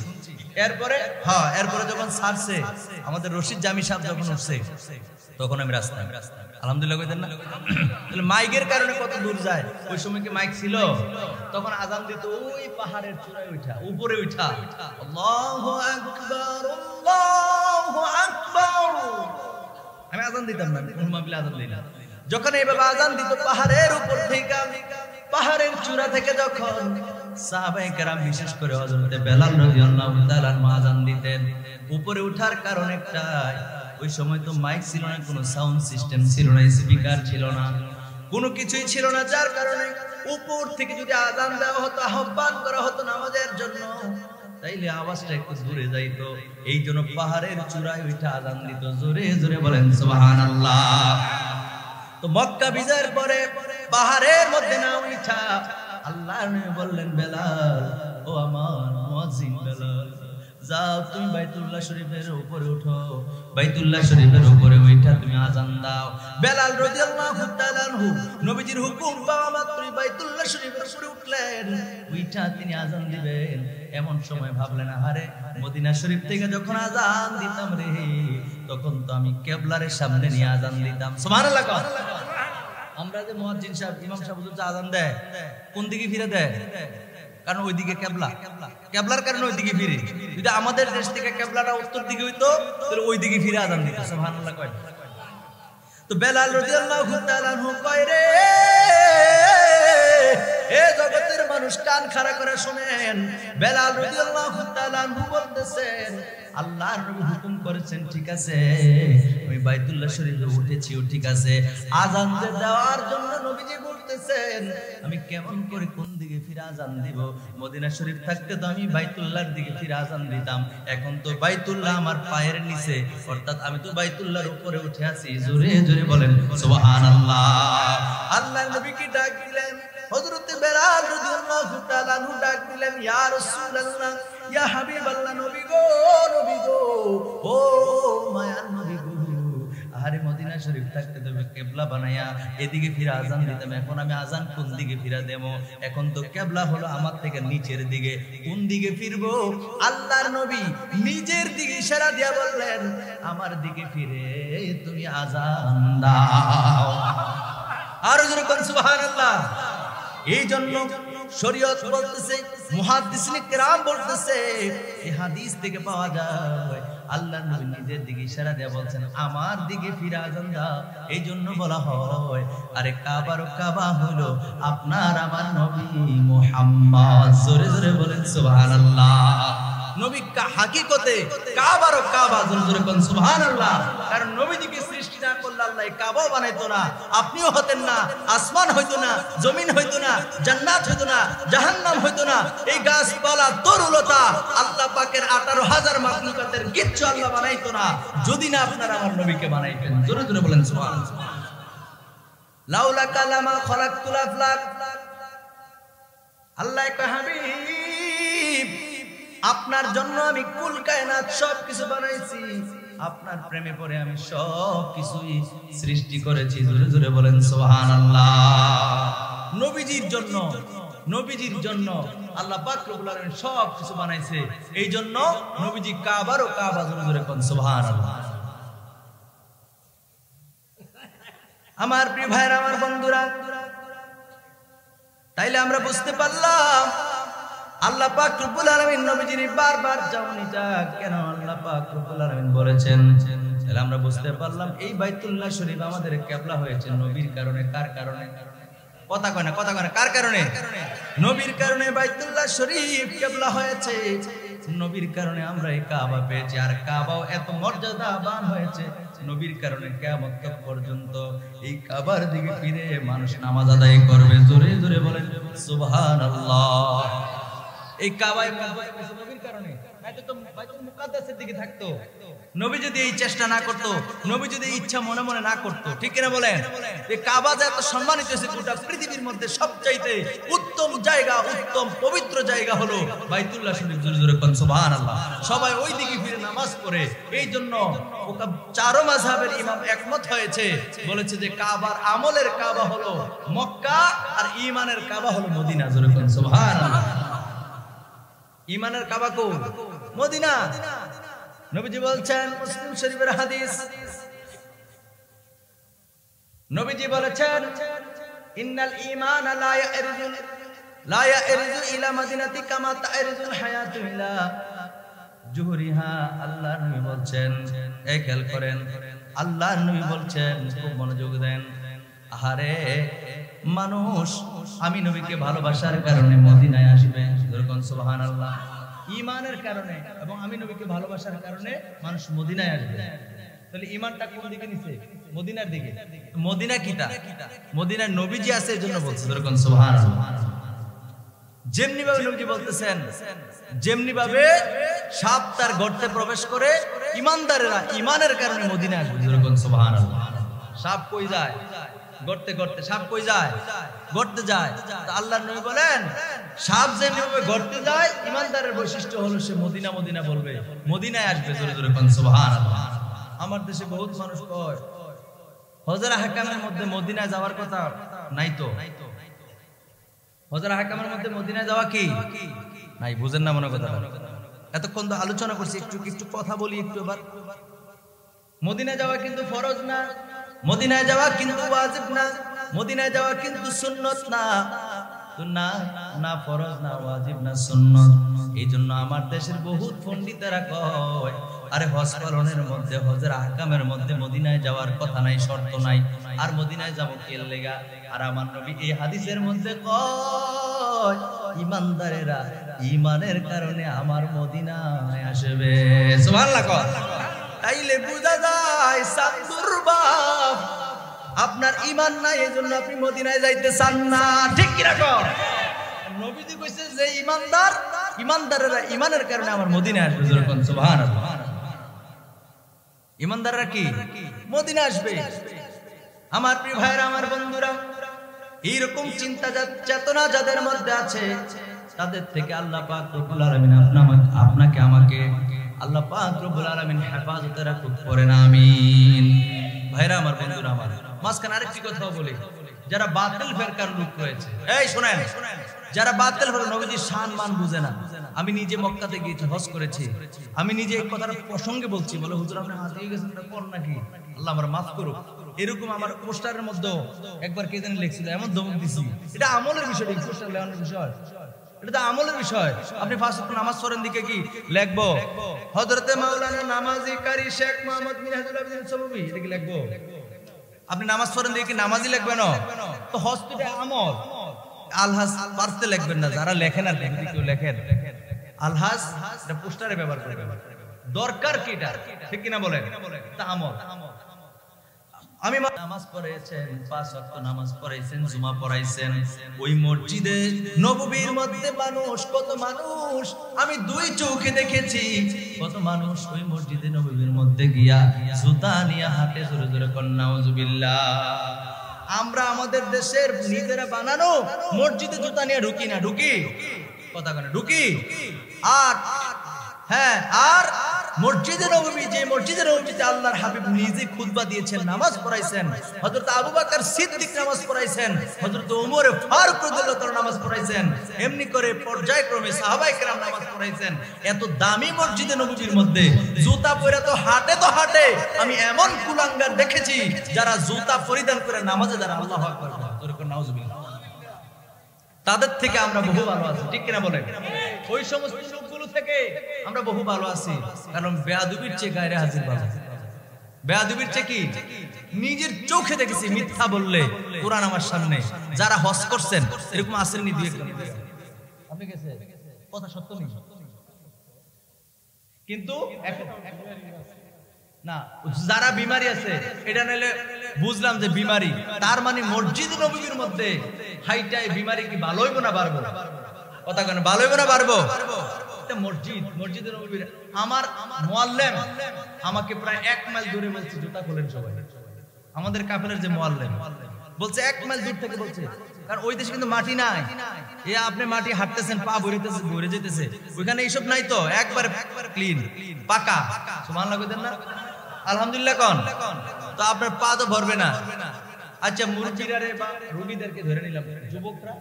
এরপরে যখন ছাড়ছে, আমাদের রশিদ জামি সাহেব যখন উঠছে, তখন আমি রাস্তায়। আলহামদুলিল্লাহ কইতেন না? তাহলে মাইকের কারণে কত দূর যায়। ওই সময় কি মাইক ছিল? তখন আযান দিত ওই পাহাড়ের চূড়ায় উঠা, উপরে উঠা, আল্লাহু আকবার, আল্লাহু আকবার। আমি আজান দিতাম না, আমি কোন মাহফিলে আজান দিই না। যখন এইভাবে আজান দিত পাহাড়ের উপর থেকে, পাহাড়ের চূড়া থেকে যখন সাহাবায়ে কেরাম বিশেষ করে হযরত বেলাল রাদিয়াল্লাহু তাআলা আনহু আজান দিতেন, উপরে ওঠার কারণ একটাই, ওই সময় তো মাইক ছিল না, কোনো সাউন্ড সিস্টেম ছিল না, স্পিকার ছিল না, কোনো কিছুই ছিল না, যার কারণে উপর থেকে যদি আজান দেওয়া হতো, আহ্বান করা হতো নামাজের জন্য, তাইলে আওয়াজটা একটু দূরে যাইতো। এই জন্য পাহাড়ের চূড়ায় উঠে আজান দিত, জোরে জোরে বলেন সুবহানাল্লাহ। তো মক্কা বিজয়ের পরে পাহাড়ের মধ্যে না উঠা আল্লাহর নবী বললেন, বেলাল, ও আমার মুয়াজ্জিন বেলাল, যাও তুমি বাইতুল্লাহ শরীফের উপরে উঠো, বাইতুল্লাহ শরীফের উপরে উঠা তুমি আজান দাও। বেলাল রাদিয়াল্লাহু তাআলা আনহু নবীজির হুকুম পাওয়া মাত্রই বাইতুল্লাহ শরীফের উপরে উঠলেন, উঠা তিনি আজান দিবেন। এমন সময় ভাবলেন, আরে মদিনা শরীফ থেকে যখন আজান দিতাম রে, তখন তো আমি কিবলার সামনে নিয়ে আজান দিতাম। সুবহানাল্লাহ। আমরা যে মুয়াজ্জিন সাহেব, ইমাম সাহেব যে আজান দেয়, কোন দিকে ফিরে দেয়? কারণ ওইদিকে কিবলা, কিবলার কারণে ওইদিকে ফিরে। যদি আমাদের দেশ থেকে কিবলাটা উত্তর দিকে হইতো, তাহলে ওই দিকে ফিরে আজান দিত। সুবহানাল্লাহ কয়। তো বেলাল রাদিয়াল্লাহু তাআলা আনহু কয়, রে এ জগতের মানুষ কান খাড়া করে শুনেন, বেলাল রাদিয়াল্লাহু তাআলা আনহু বলতেছেন, আল্লাহর নবী হুকুম করেছেন, ঠিক আছে, আমি বাইতুল্লাহ শরীফে উঠেছি, ঠিক আছে, আজান দেওয়ার জন্য নবীজি বলতেছেন, আমি কেমন করে কোন দিকে ফিরে আজান দিব? মদিনা শরীফ থাকতে তো আমি বাইতুল্লাহর দিকে ফিরে আজান দিতাম, এখন তো বাইতুল্লাহ আমার পায়ের নিচে, অর্থাৎ আমি তো বাইতুল্লাহর উপরে উঠে আছি। জোরে জোরে বলেন সুবহানাল্লাহ। আল্লাহর নবী কি ডাক দিলেন, হযরত বেলাল রাদিয়াল্লাহু তাআলা আনহু ডাক দিলেন, ইয়া রাসূলুল্লাহ, ইয়া হাবিবাল্লাহ, নবী গো, নবী গো, ও মায়ার নবী গো, আরে মদিনা শরীফ থাকতে তুমি কিবলা বানায়া এদিকে ফিরে আজান দিতাম, এখন আমি আজান কোন দিকে ফিরে দেব? এখন তো কিবলা হলো আমার থেকে নিচের দিকে, কোন দিকে ফিরবো? আল্লাহর নবী নিজের দিকে ইশারা দিয়া বললেন, আমার দিকে ফিরে তুমি আজান দাও। আর জোরে কোন সুবহানাল্লাহ। এই জন্য শরীয়ত বলতেছে, মুহাদ্দিসিনে কেরাম বলতেছে, এই হাদিস থেকে পাওয়া যায় আল্লাহর নবী নিজের দিকে ইশারা দিয়ে বলছেন, আমার দিকে ফিরে আজান দাও। এই জন্য বলা হয়, আরে কাবার কাবা হলো আপনার আমার নবী মুহাম্মদ। জোরে জোরে বলেন সুবহানাল্লাহ। নবী হাকিকতে কাবার কাবা, জোরে জোরে বলেন সুবহানাল্লাহ। কারণ নবীজিকে সৃষ্টি না করলে আল্লাহ কাবাও বানাইতো না, আপনিও হতেন না, আসমান হইতো না, জমিন হইতো না, জান্নাত হইতো না, জাহান্নাম হইতো না, এই গাছপালা তরুলতা আল্লাহ পাকের 18,000 মাখলুকাতের কিচ্ছু আল্লাহ বানাইতো না যদি না আপনারা আমার নবীকে বানাইতেন। জোরে জোরে বলেন সুবহানাল্লাহ। লাউলা কালামা খলাকতুল আফলাক। আল্লাহ কয়, হাবিব, আপনার জন্য আমি কুল কায়নাত সব কিছু বানাইছি, আপনার প্রেমে পড়ে আমি সব কিছুই সৃষ্টি করেছি। জোরে জোরে বলেন সুবহানাল্লাহ। নবীজির জন্য, নবীজির জন্য আল্লাহ পাক রব্বুল আলামিন সব কিছু বানাইছে। এই জন্য নবীজি কাবারও কাবা। জোরে জোরে বলেন সুবহানাল্লাহ। আমার প্রিয় ভাইরা, আমার বন্ধুরা, তাইলে আমরা বুঝতে পারলাম আল্লাহ পাক রব্বুল আলামিন নবীজির বারবার জাউনিটা কেন আল্লাহ পাক রব্বুল আলামিন বলেছেন। তাহলে আমরা বুঝতে পারলাম এই বাইতুল্লাহ শরীফ আমাদের কিবলা হয়েছে নবীর কারণে। কার কারণে? কথা কয় না, কথা কয় না। কার কারণে? নবীর কারণে বাইতুল্লাহ শরীফ কিবলা হয়েছে। নবীর কারণে আমরা এই কাবা পেয়েছি। আর কাবাও এত মর্যাদাবান হয়েছে নবীর কারণে। কিয়ামত পর্যন্ত এই কাবার দিকে ফিরে মানুষ নামাজ আদায় করবে। জোরে জোরে বলেন সুবহানাল্লাহ। এই কাবায় নবীর কারণে, নাইতো তো বাইতুল মুকাদ্দাসের দিকে থাকতো। নবী যদি এই চেষ্টা না করত, নবী যদি ইচ্ছা মনে মনে না করত, ঠিক কিনা বলেন? এই কাবা যে এত সম্মানিত হয়েছে, গোটা পৃথিবীর মধ্যে সবচাইতে উত্তম জায়গা, উত্তম পবিত্র জায়গা হলো বাইতুল্লাহ শরীফ। জোরে জোরে কোন সুবহানাল্লাহ। সবাই ওই দিকে ফিরে নামাজ পড়ে। এই জন্য চারো মাযহাবের ইমাম একমত হয়েছে, বলেছে যে কাবার আমলের কাবা হলো মক্কা, আর ঈমানের কাবা হলো মদিনা। জোরে কোন সুবহানাল্লাহ। ঈমানের কাবা কোন? মদিনা। নবীজি বলছেন, মুসলিম শরীফের হাদিস, নবীজি বলেছেন, ইন্নাল ঈমান লা ইয়ারজু ইলা মাদিনাতি কামা তারজুল হায়াতু ইলা জুহরিহা। আল্লাহর নবী বলছেন, এই খেয়াল করেন, আল্লাহর নবী বলছেন, খুব মনোযোগ দেন, আহারে মানুষ আমি নবীকে ভালোবাসার কারণে মদিনায় আসবে, সুবহানাল্লাহ। ঈমানের কারণে এবং আমি নবীকে ভালোবাসার কারণে মানুষ মদিনায় আসবে। তাহলে ঈমানটা কোন দিকে নিছে? মদিনার দিকে। মদিনা কিটা? মদিনার নবীজি আছে এজন্য বলছে, সুবহানাল্লাহ। যেমনি ভাবে নবীজি বলতেছেন, যেমনি ভাবে সাপ তার গর্তে প্রবেশ করে, ঈমানদারেরা ঈমানের কারণে মদিনায় আসবে, সুবহানাল্লাহ। সাপ কই যায়? গর্তে। গর্তে সাপ কই যায়? গর্তে যায়। তো আল্লাহর নবী বলেন, সাপ যেমনি ভাবে গর্তে যায়, ঈমানদারের বৈশিষ্ট্য হলো সে মদিনা মদিনা বলবে, মদিনায় আসবে, জোরে জোরে কোন সুবহানাল্লাহ। আমার দেশে বহুত মানুষ কয় হযরত হাকামের মধ্যে মদিনায় যাওয়ার কথা নাই তো। হযরত হাকামের মধ্যে মদিনায় যাওয়া কি নাই? বুঝেন না মনে কথা। এতক্ষণ তো আলোচনা করছি, একটু কথা বলি একটু। এবার মদিনায় যাওয়া কিন্তু ফরজ না, মদিনায় যাওয়া কিন্তু ওয়াজিব না, মদিনায় যাওয়া কিন্তু সুন্নাত না। তো না না ফরজ না ওয়াজিব না সুন্নাত। এইজন্য আমার দেশের বহুত পণ্ডিতেরা কয়, আরে হজ পালনের মধ্যে হজের আহকামের মধ্যে মদিনায় যাওয়ার কথা নাই, শর্ত নাই, আর মদিনায় যাবো কি লেগা? আর আমার নবী এই হাদিসের মধ্যে কয়, ঈমানদারেরা ঈমানের কারণে আমার মদিনায় আসবে, সুবহানাল্লাহ। তাইলে বুঝা যায় সান্দুর বাপ আপনার ঈমান নাই, এজন্য আপনি মদিনায় যাইতে চান না, ঠিক কি রাখো? নবীজি কইছে যে ঈমানদারেরা ঈমানের কারণে আমার মদিনায় আসবে, সুবহানাল্লাহ। ঈমানদাররা কি মদিনা আসবে? আমার প্রিয় ভাইরা, আমার বন্ধুরা, এইরকম চিন্তা চেতনা যাদের মধ্যে আছে, তাদের থেকে আল্লাহ পাক রব্বুল আলামিন আপনাকে আমাকে আল্লাহ পাক রব্বুল আলামিন হেফাজতে রাখুক, পড়েন আমিন। ভাইরা আমার, বন্ধুরা আমার, মাঝখানে আরেকটি কথা বলি, যারা বাতিল ফেরকার লোক রয়েছে, এই শুনেন, যারা বাতিল ফেরকা নবীজির শান মান বুঝে না। আমি নিজে মক্কাতে গিয়েছি, হজ করেছি, আমি নিজে এই কথার প্রসঙ্গে বলছি, বলে হুজুর আপনি হাজিয়ে গেছেন, এটা কোন নাকি? আল্লাহ আমার মাফ করুক। এরকম আমার পোস্টারের মধ্যে একবার কে জানি লিখছিল, এমন ধমক দিছি। এটা আমলের বিষয়, পোস্টার লেখানোর বিষয়, এটা তো আমলের বিষয়। আপনি ফার্স্ট নামাজ পড়েন দিকে কি লিখবো? হযরতে মাওলানা নামাজি কারি শেখ মোহাম্মদ মিনহাজুল আবেদিন সববী, এটা কি লিখবো? আপনি নামাজ পড়েন দিকে কি নামাজি লিখবেন না? তো হজ তো আমল। আলহাজ পারতে লিখবেন না, যারা লেখেন আর লেখেন, কেউ লেখেন আলহাজ, এটা পোস্টারে ব্যবহার করবেন। দরকার কি এটা, ঠিক কিনা বলেন? তা আমল। আমি নামাজ পড়াইছেন, 5 ওয়াক্ত নামাজ পড়াইছেন, জুমা পড়াইছেন, ওই মসজিদে নববীর মধ্যে মানুষ, কত মানুষ আমি 2 চোখে দেখেছি, কত মানুষ ওই মসজিদে নববীর মধ্যে গিয়া জুতা নিয়ে হাঁটে, জোরে জোরে কোন নাউজুবিল্লাহ। আমরা আমাদের দেশের নিজেরা বানানো মসজিদে জুতা নিয়ে ঢুকি না? ঢুকি? কথা কেন ঢুকি? আর হ্যাঁ, আর মসজিদে নববী, যে মসজিদে নববীতে আল্লাহর হাবিব নিজে খুতবা দিয়েছেন, নামাজ পড়াইছেন, হযরত আবু বকর সিদ্দিক নামাজ পড়াইছেন, হযরত ওমর ফারুক রাদিয়াল্লাহু তাআলা নামাজ পড়াইছেন, এমনি করে পর্যায়ক্রমে সাহাবায়ে কেরাম নামাজ পড়াইছেন। এত দামি মসজিদে নববীর মধ্যে জুতা পরে তো হাঁটে, আমি এমন কুলাঙ্গার দেখেছি যারা জুতা পরিধান করে নামাজে দাঁড়ায়, আল্লাহু আকবার, নাউজুবিল্লাহ। তাদের থেকে আমরা বহু ভালো আছি, ঠিক কিনা বলেন? ওই সমস্ত লোকগুলো থেকে আমরা বহু ভালো আছি, কারণ বেয়াদবির চেয়ে গায়রে হাজির ভালো। বেয়াদবির চেয়ে কি? নিজের চোখে দেখেছি মিথ্যা বললে কোরআন আমার সামনে। যারা হজ করছেন এরকম আসেননি? দুই একজন আপনি গেছে কথা সত্য নেই, কিন্তু না, যারা বিমারি আছে এটা নাইলে বুঝলাম যে বিমারি, তার মানে মসজিদ নববীর মধ্যে হাইটাই বিমারি কি ভালো হইব না বাড়বো? কথা কেন ভালো হইব না বাড়বো? মসজিদে নববীর আমার মুআল্লিম আমাকে প্রায় 1 মাইল দূরে বলছে জুতা খোলেন সবাই। আমাদের কাফেলার যে মুআল্লিম বলছে 1 মাইল দূর থেকে বলছে, কারণ ওই দেশে কিন্তু মাটি নাই। এ আপনি মাটি হাঁটতেছেন, পা ভরে যেতেছে, ওইখানে এইসব নাই তো, একবার ক্লিন পাকা। সুবহানাল্লাহ কইতেন না? আলহামদুলিল্লাহ কোন? তো আপনার পা তো ভরবে না। আচ্ছা, মুরব্বিরা রে বা রোগীদেরকে ধরে নিলাম, যুবকরা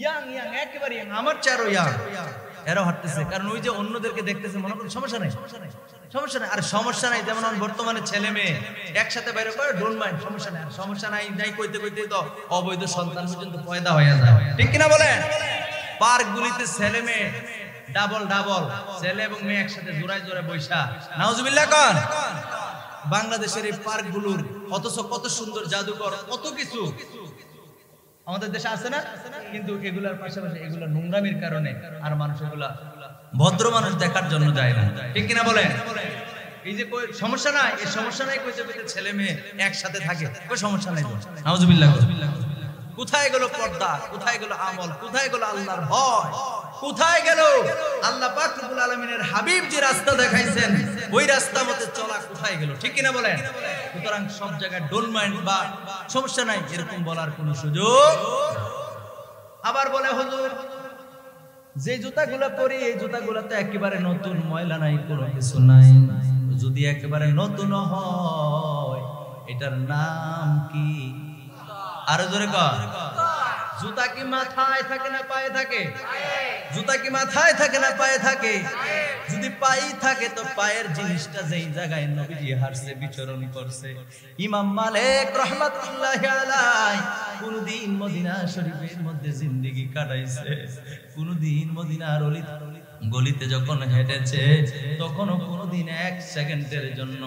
ইয়াং একেবারে আমার চারো ইয়াং, এরাও হাঁটতেছে, কারণ ওই যে অন্যদেরকে দেখতেছে, মনে করেন সমস্যা নাই। আর সমস্যা নাই, যেমন বর্তমানে ছেলে মেয়ে একসাথে বাইরে করে, ডোন্ট মাইন্ড, সমস্যা নাই কইতে তো অবৈধ সন্তান পর্যন্ত পয়দা হয়ে যায়, ঠিক কিনা বলেন? পার্ক গুলিতে ছেলে মেয়ে ডাবল ছেলে এবং মেয়ে একসাথে জোড়ায় বৈশা, নাউজুবিল্লাহ কোন? বাংলাদেশের এই পার্কগুলোর, অথচ কত সুন্দর জাদুঘর, কত কিছু আমাদের দেশে আছে না? কিন্তু এগুলার পাশাপাশি এগুলা নোংরামির কারণে আর মানুষ এগুলা ভদ্র মানুষ দেখার জন্য যায় না, ঠিক কিনা বলেন? এই যে সমস্যা নাই, এই সমস্যা নাই কইতে কইতে ছেলে মেয়ে একসাথে থাকে, কই সমস্যা নাই তো। নাউজুবিল্লাহ। কোথায় গেল পর্দা, কোথায় গেল আমল, কোথায় গেল আল্লাহর ভয়, কোথায় গেল আল্লাহ পাক রব্বুল আলামিনের হাবিব যে রাস্তা দেখাইছেন ওই রাস্তা মতে চলা কোথায় গেল, ঠিক কিনা বলেন? সুতরাং সব জায়গায় ডোন্ট মাইন্ড বা সমস্যা নাই এরকম বলার কোনো সুযোগ। আবার বলে হুজুর যে জুতাগুলো পরি এই জুতাগুলোতে একেবারে নতুন, ময়লা নাই, কোনো কিছু নাই। যদি একেবারে নতুন হয় এটার নাম কি? আরো জোরে কর। জুতা কি মাথায় থাকে না পায়ে থাকে? জুতা কি মাথায় থাকে না পায়ে থাকে? যদি পায়ে থাকে তো পায়ের জিনিসটা যেই জায়গায় নবীজি হাঁটছে, বিচরণ করছে। ইমাম মালিক রাহমাতুল্লাহি আলাইহি কোনদিন মদিনা শরীফের মধ্যে জিন্দেগি কাটাইছে, কোনদিন মদিনার গলিতে যখন হেঁটেছে তখনও কোনদিন এক সেকেন্ডের জন্য,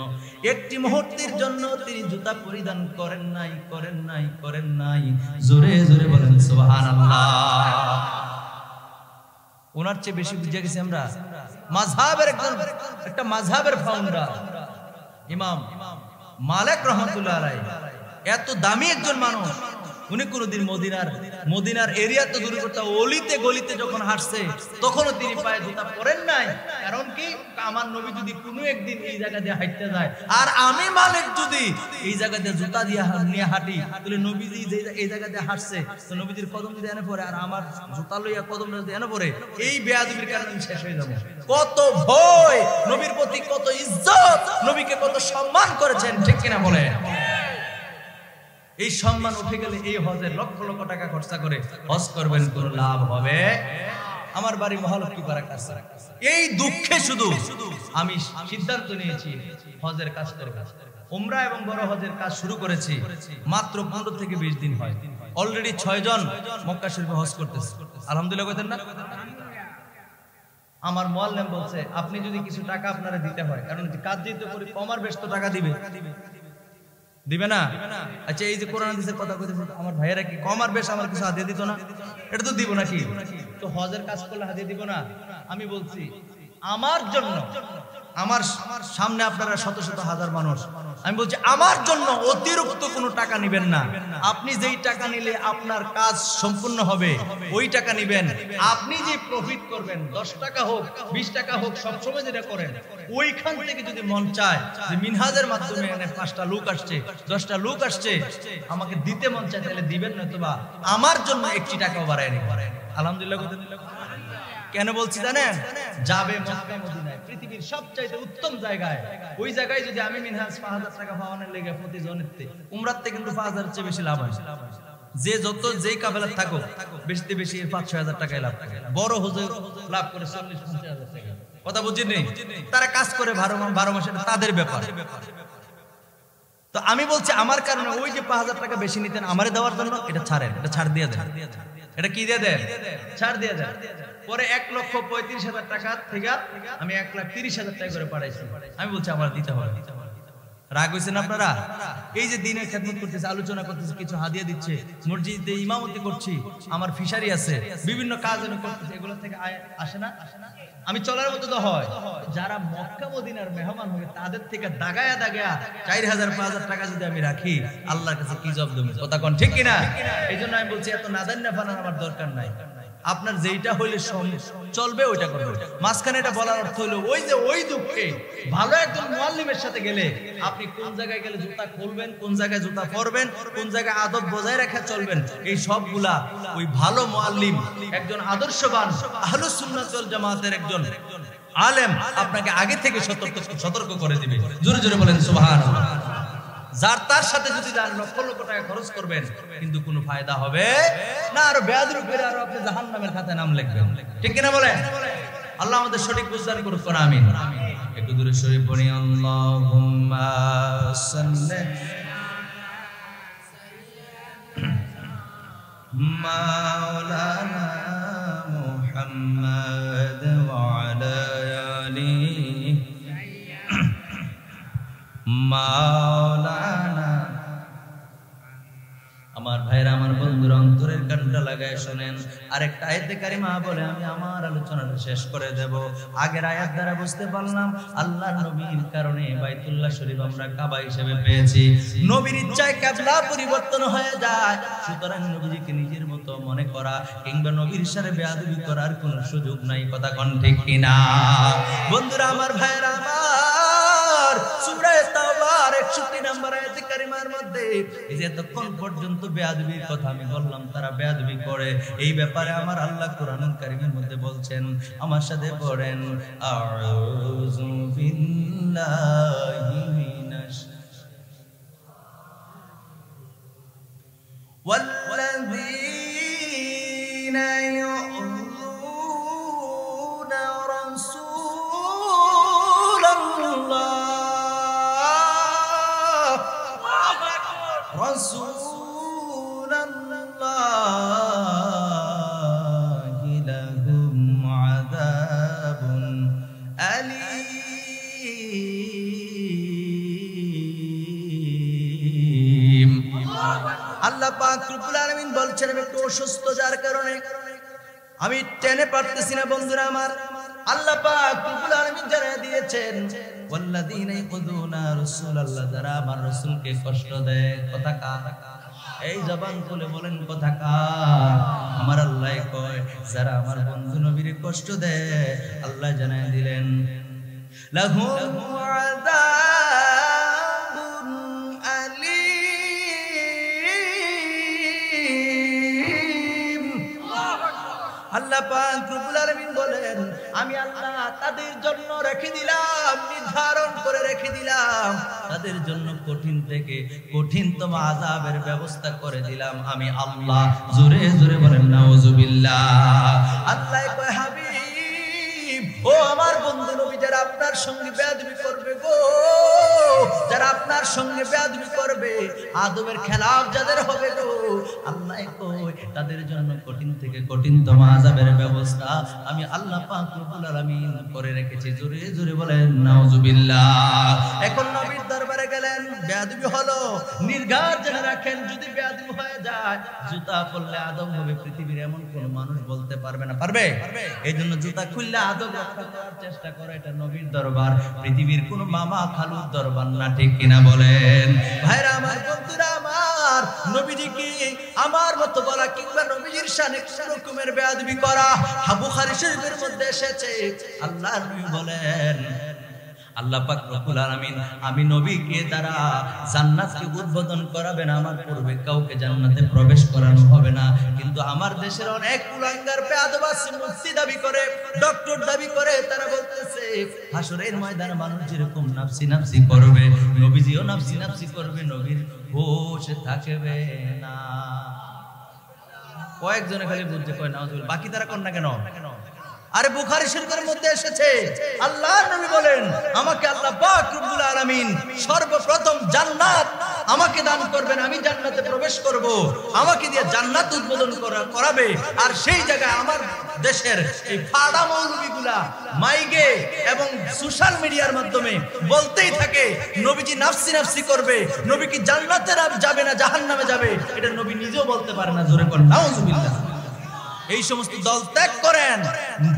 একটি মুহূর্তের জন্য তিনি জুতা পরিধান করেন নাই, করেন নাই, করেন নাই। জোরে জোরে বলেন সুবহানাল্লাহ। ওনার চেয়ে বেশি বুঝে গেছি আমরা। মাযহাবের একটা মাযহাবের ফাউন্ডার ইমাম মালিক রাহমাতুল্লাহ আলাইহি, এত দামি একজন মানুষ, উনি কোনদিন মদিনার এরিয়া তো দূর করতে অলিতে গলিতে যখন হাঁটছে তখনও তিনি পায়ে জুতা পরেন নাই। কারণ কি? আমার নবী যদি কোনো একদিন এই জায়গা দিয়ে হাঁটতে যায় আর আমি মালিক যদি এই জায়গা দিয়ে জুতা দিয়ে নিয়ে হাঁটি, তাহলে নবীজি এই জায়গা দিয়ে হাঁটছে তো নবীজির কদম যদি এনে পড়ে আর আমার জুতা লইয়া কদম যদি এনে পড়ে, এই বেয়াদবির কারণে শেষ হয়ে যাবো। কত ভয় নবীর প্রতি, কত ইজ্জত, নবীকে কত সম্মান করেছেন, ঠিক কিনা বলে? এই সম্মান উঠে গেলে এই হজের লক্ষ লক্ষ টাকা খরচা করে হজ করবেন, কোন লাভ হবে? আমার বাড়ি মহালক্ষ্মীপাড়া কাছে, এই দুঃখে শুধু আমি সিদ্ধান্ত নিয়েছি হজের কাজ করব। উমরা এবং বড় হজের কাজ শুরু করেছি, মাত্র 15 থেকে 20 দিন হয়। অলরেডি 6 জন মক্কা শরীফে হজ করতেছে, আলহামদুলিল্লাহ কইতেন না? আমার মুআল্লিম বলছে আপনি যদি কিছু টাকা আপনারা দিতে হয়, কারণ কাজ দিতে করি কমার বেশ তো টাকা দিবে না? আচ্ছা এই যে কোরআন হাদিসের কথা কইতেছে, আমার ভাইয়েরা কি কমার বেশ আমার কিছু হাদিয়া দিত না? এটা তো দিব নাকি? তো হজের কাজ করলে হাদিয়া দিব না? আমি বলছি আমার জন্য, আমার সামনে আপনারা শত শত হাজার মানুষ, আমি বলছি আমার জন্য অতিরিক্ত কোনো টাকা নিবেন না। আপনি যেই টাকা নিলে আপনার কাজ সম্পূর্ণ হবে ওই টাকা নিবেন। আপনি যে প্রফিট করবেন 10 টাকা হোক 20 টাকা হোক, সবসময় যেটা করেন ওইখান থেকে যদি মন চায় যে মিনহাজের মাধ্যমে এনে 5টা লোক আসছে 10টা লোক আসছে আমাকে দিতে মন চায়, তাহলে দিবেন, নতুবা আমার জন্য 1 টাকাও বাড়ায় নিবেন। আলহামদুলিল্লাহ। কেন বলছি জানেন? যাবে মক্কা মদিনায়, পৃথিবীর সবচাইতে উত্তম জায়গায়, ওই জায়গায় যদি আমি মিনহাজ 5000 টাকা পাওয়ানোর লেগে প্রতি জনেতে উমরাতে কিন্তু 5000 চেয়ে বেশি লাভ হয়। যে যত যেই কাফেলাত থাকো বেশিতে বেশি 5-6 হাজার টাকায় লাভ থাকে। বড় হুজুর লাভ করে 40-50 হাজার টাকা। কথা বুঝছেন? তারা কাজ করে 12 মাসে, তাদের ব্যাপার। তো আমি বলছি আমার কারণে ওই যে 5000 টাকা বেশি নিতেন আমারে দেওয়ার জন্য, এটা ছাড়েন, এটা ছাড় দিয়ে দেন। এটা কি দিয়ে দেন? ছাড় দিয়ে দেন। পরে 1,35,000 টাকা থেকে আমি 1,30,000 টাকা করে পাঠাইছি। আমি বলছি আমার দিতে হবে। রাগ হয়েছেন আপনারা? এই যে দিনের খেদমত করতেছে, আলোচনা করতেছে, কিছু হাদিয়া দিচ্ছে, মসজিদে ইমামতি করছি, আমার ফিশারি আছে, বিভিন্ন কাজ আমি করতেছি, এগুলো থেকে আসে না? আমি চলার মতো তো হয়। যারা মক্কা মদিনার মেহমান হবে তাদের থেকে দাগায়া 4,000-5,000 টাকা যদি আমি রাখি, আল্লাহর কাছে কি জবাব দেব? কথা কোন ঠিক কিনা? এই জন্য আমি বলছি এত নাদান্না ফানার আমার দরকার নাই। আপনার যেইটা হইলে চলবে ওইটা করবেন। মাঝখানে এটা বলার অর্থ হলো ওই যে ওই দুঃখে ভালো একজন মুআল্লিমের সাথে গেলে আপনি কোন জায়গায় গেলে জুতা খুলবেন, কোন জায়গায় জুতা পরবেন, কোন জায়গায় আদব বজায় রেখে চলবেন, এই সবগুলা ওই ভালো মুআল্লিম, একজন আদর্শবান আহলুস সুন্নাত ওয়াল জামাতের একজন আলেম আপনাকে আগে থেকে সতর্ক করে দিবে। জোরে জোরে বলেন সুবহানাল্লাহ। যার তার সাথে যদি যান লক্ষ লক্ষ টাকা খরচ করবেন কিন্তু কোনো ফায়দা হবে না, আর বেয়াদবি করে আর আপনি জাহান্নামের খাতায় নাম লিখবেন। ঠিক কিনা বলেন? আল্লাহ আমাদের সঠিক বুঝদান করুক, আমিন। একটু দূরে শরীফ পড়ি, আল্লাহুম্মা সাল্লি মাওলানা মুহাম্মদ ওয়া আলা আলিহি মাওলানা। আমার ভাইরা, আমার বন্ধুরা, অন্তরের কানটা লাগায় শোনেন। আরেকটা আয়াতে কারিমা বলে আমি আমার আলোচনাটা শেষ করে দেব। আগের আয়াত দ্বারা বুঝতে পারলাম আল্লাহর নবীর কারণে বাইতুল্লাহ শরীফ আমরা কাবা হিসেবে পেয়েছি। নবীর ইচ্ছায় কিবলা পরিবর্তন হয়ে যায়, সুতরাং নবীজিকে নিজের মতো মনে করা কিংবা নবীর সাথে বেয়াদবি করার কোনো সুযোগ নাই। কথা কোন ঠিক কিনা বন্ধুরা, আমার ভাইরা আমার, সূরা তাওবার 61 নম্বর আয়াতে কারিমার মধ্যে এই যে এতক্ষণ পর্যন্ত বেয়াদবির কথা আমি বললাম, তারা বেয়াদবি করে, এই ব্যাপারে আমার আল্লাহ কোরআনুল কারীমের মধ্যে বলছেন। আমার সাথে পড়েন, আউযু বিল্লাহি মিনাশ ওয়াল্লাযীনা ইউযুনা রাসূলাল্লাহ রাসূলাল্লাহি লাহুম আযাবুন আলীম। আল্লাহ পাক রব্বুল আলামিন বলছেন, আমি একটু অসুস্থ, যার কারণে আমি টেনে পারতেছি না বন্ধুরা আমার। আল্লাহ পাক রব্বুল আলামিন জানিয়ে দিয়েছেন, ওয়াল্লাযীনা ইয়াকুযুনা রাসূলাল্লাহ, যারা আমার রাসূলকে কষ্ট দেয়। কথা কার? এই জবান খুলে বলেন কথা কার? আমার আল্লাহ কয়, যারা আমার বন্ধু নবীর কষ্ট দেয়, আল্লাহ জানিয়ে দিলেন লাহুম আযাবুন আলীম। আল্লাহ পাক রব্বুল আলামিন বলেন, আমি আল্লাহ তাদের জন্য রেখে দিলাম, নির্ধারণ করে রেখে দিলাম, তাদের জন্য কঠিন থেকে কঠিনতম আযাবের ব্যবস্থা করে দিলাম আমি আল্লাহ। জোরে জোরে বলেন নাউযুবিল্লাহ। আল্লাহ কয়, হাবিব ও আমার বন্ধু নবী, যারা আপনার সঙ্গে বেয়াদবি করবে গো, যারা আপনার সঙ্গে বেয়াদবি করবে, আদবের খেলাফ যাদের হবে গো, আল্লাহ কয় তাদের জন্য কঠিন থেকে কঠিনতম আযাবের ব্যবস্থা আমি আল্লাহ পাক রব্বুল আলামিন করে রেখেছি। জোরে জোরে বলেন নাউযুবিল্লাহ। এখন নবীর দরবারে গেলেন, বেয়াদবি হলো, নির্ঘাত জেনে রাখেন, যদি বেয়াদবি হয়ে যায় জুতা পরলে আদব হবে, পৃথিবীর এমন কোন মানুষ বলতে পারবে না। পারবে? এই জন্য জুতা খুললে আদব রক্ষা করার চেষ্টা করে। এটা নবীর দরবার, পৃথিবীর কোন মামা খালুর দরবার না, ঠিক কিনা বলেন ভাইরা আমার, বন্ধুরা আমার। নবীজিকে আমার মতো বলা কিংবা নবীজির শানে কোন রকমের বেয়াদবি করা, বুখারী শরীফের মধ্যে এসেছে। আল্লাহর নবী বলেন, আল্লাহ পাক রব্বুল আলামিন আমি নবীকে দ্বারা জান্নাতকে উদ্বোধন করাবেন, আমার পূর্বে কাউকে জান্নাতে প্রবেশ করানো হবে না। কিন্তু আমার দেশের অনেক কুলাঙ্গার বেয়াদব আছে, মুফতি দাবি করে, ডক্টর দাবি করে, তারা বলতেছে হাসরের ময়দানে মানুষ যেরকম নাফসি নাফসি করবে, নবীজিও নাফসি নাফসি করবে, নবীর হোশ থাকবে না। কয়েকজনে খালি বুঝতে কয় নাউজুবিল্লাহ, বাকি তারা কোন না কেন? আরে বুখারী শরীফের মধ্যে এসেছে, আল্লাহর নবী বলেন, আমাকে আল্লাহ পাক রব্বুল আলামিন সর্বপ্রথম জান্নাত আমাকে দান করবেন, আমি জান্নাতে প্রবেশ করব, আমাকে দিয়ে জান্নাত উদ্বোধন করাবে। আর সেই জায়গায় আমার দেশের এই ফাড়া মৌলবীগুলা মাইকে এবং সোশ্যাল মিডিয়ার মাধ্যমে বলতেই থাকে নবীজি নাফসি নাফসি করবে, নবী কি জান্নাতে যাবে না জাহান্নামে যাবে, এটা নবী নিজেও বলতে পারে না। জোরে কোন নাউযুবিল্লাহ। এই সমস্ত দল ত্যাগ করেন,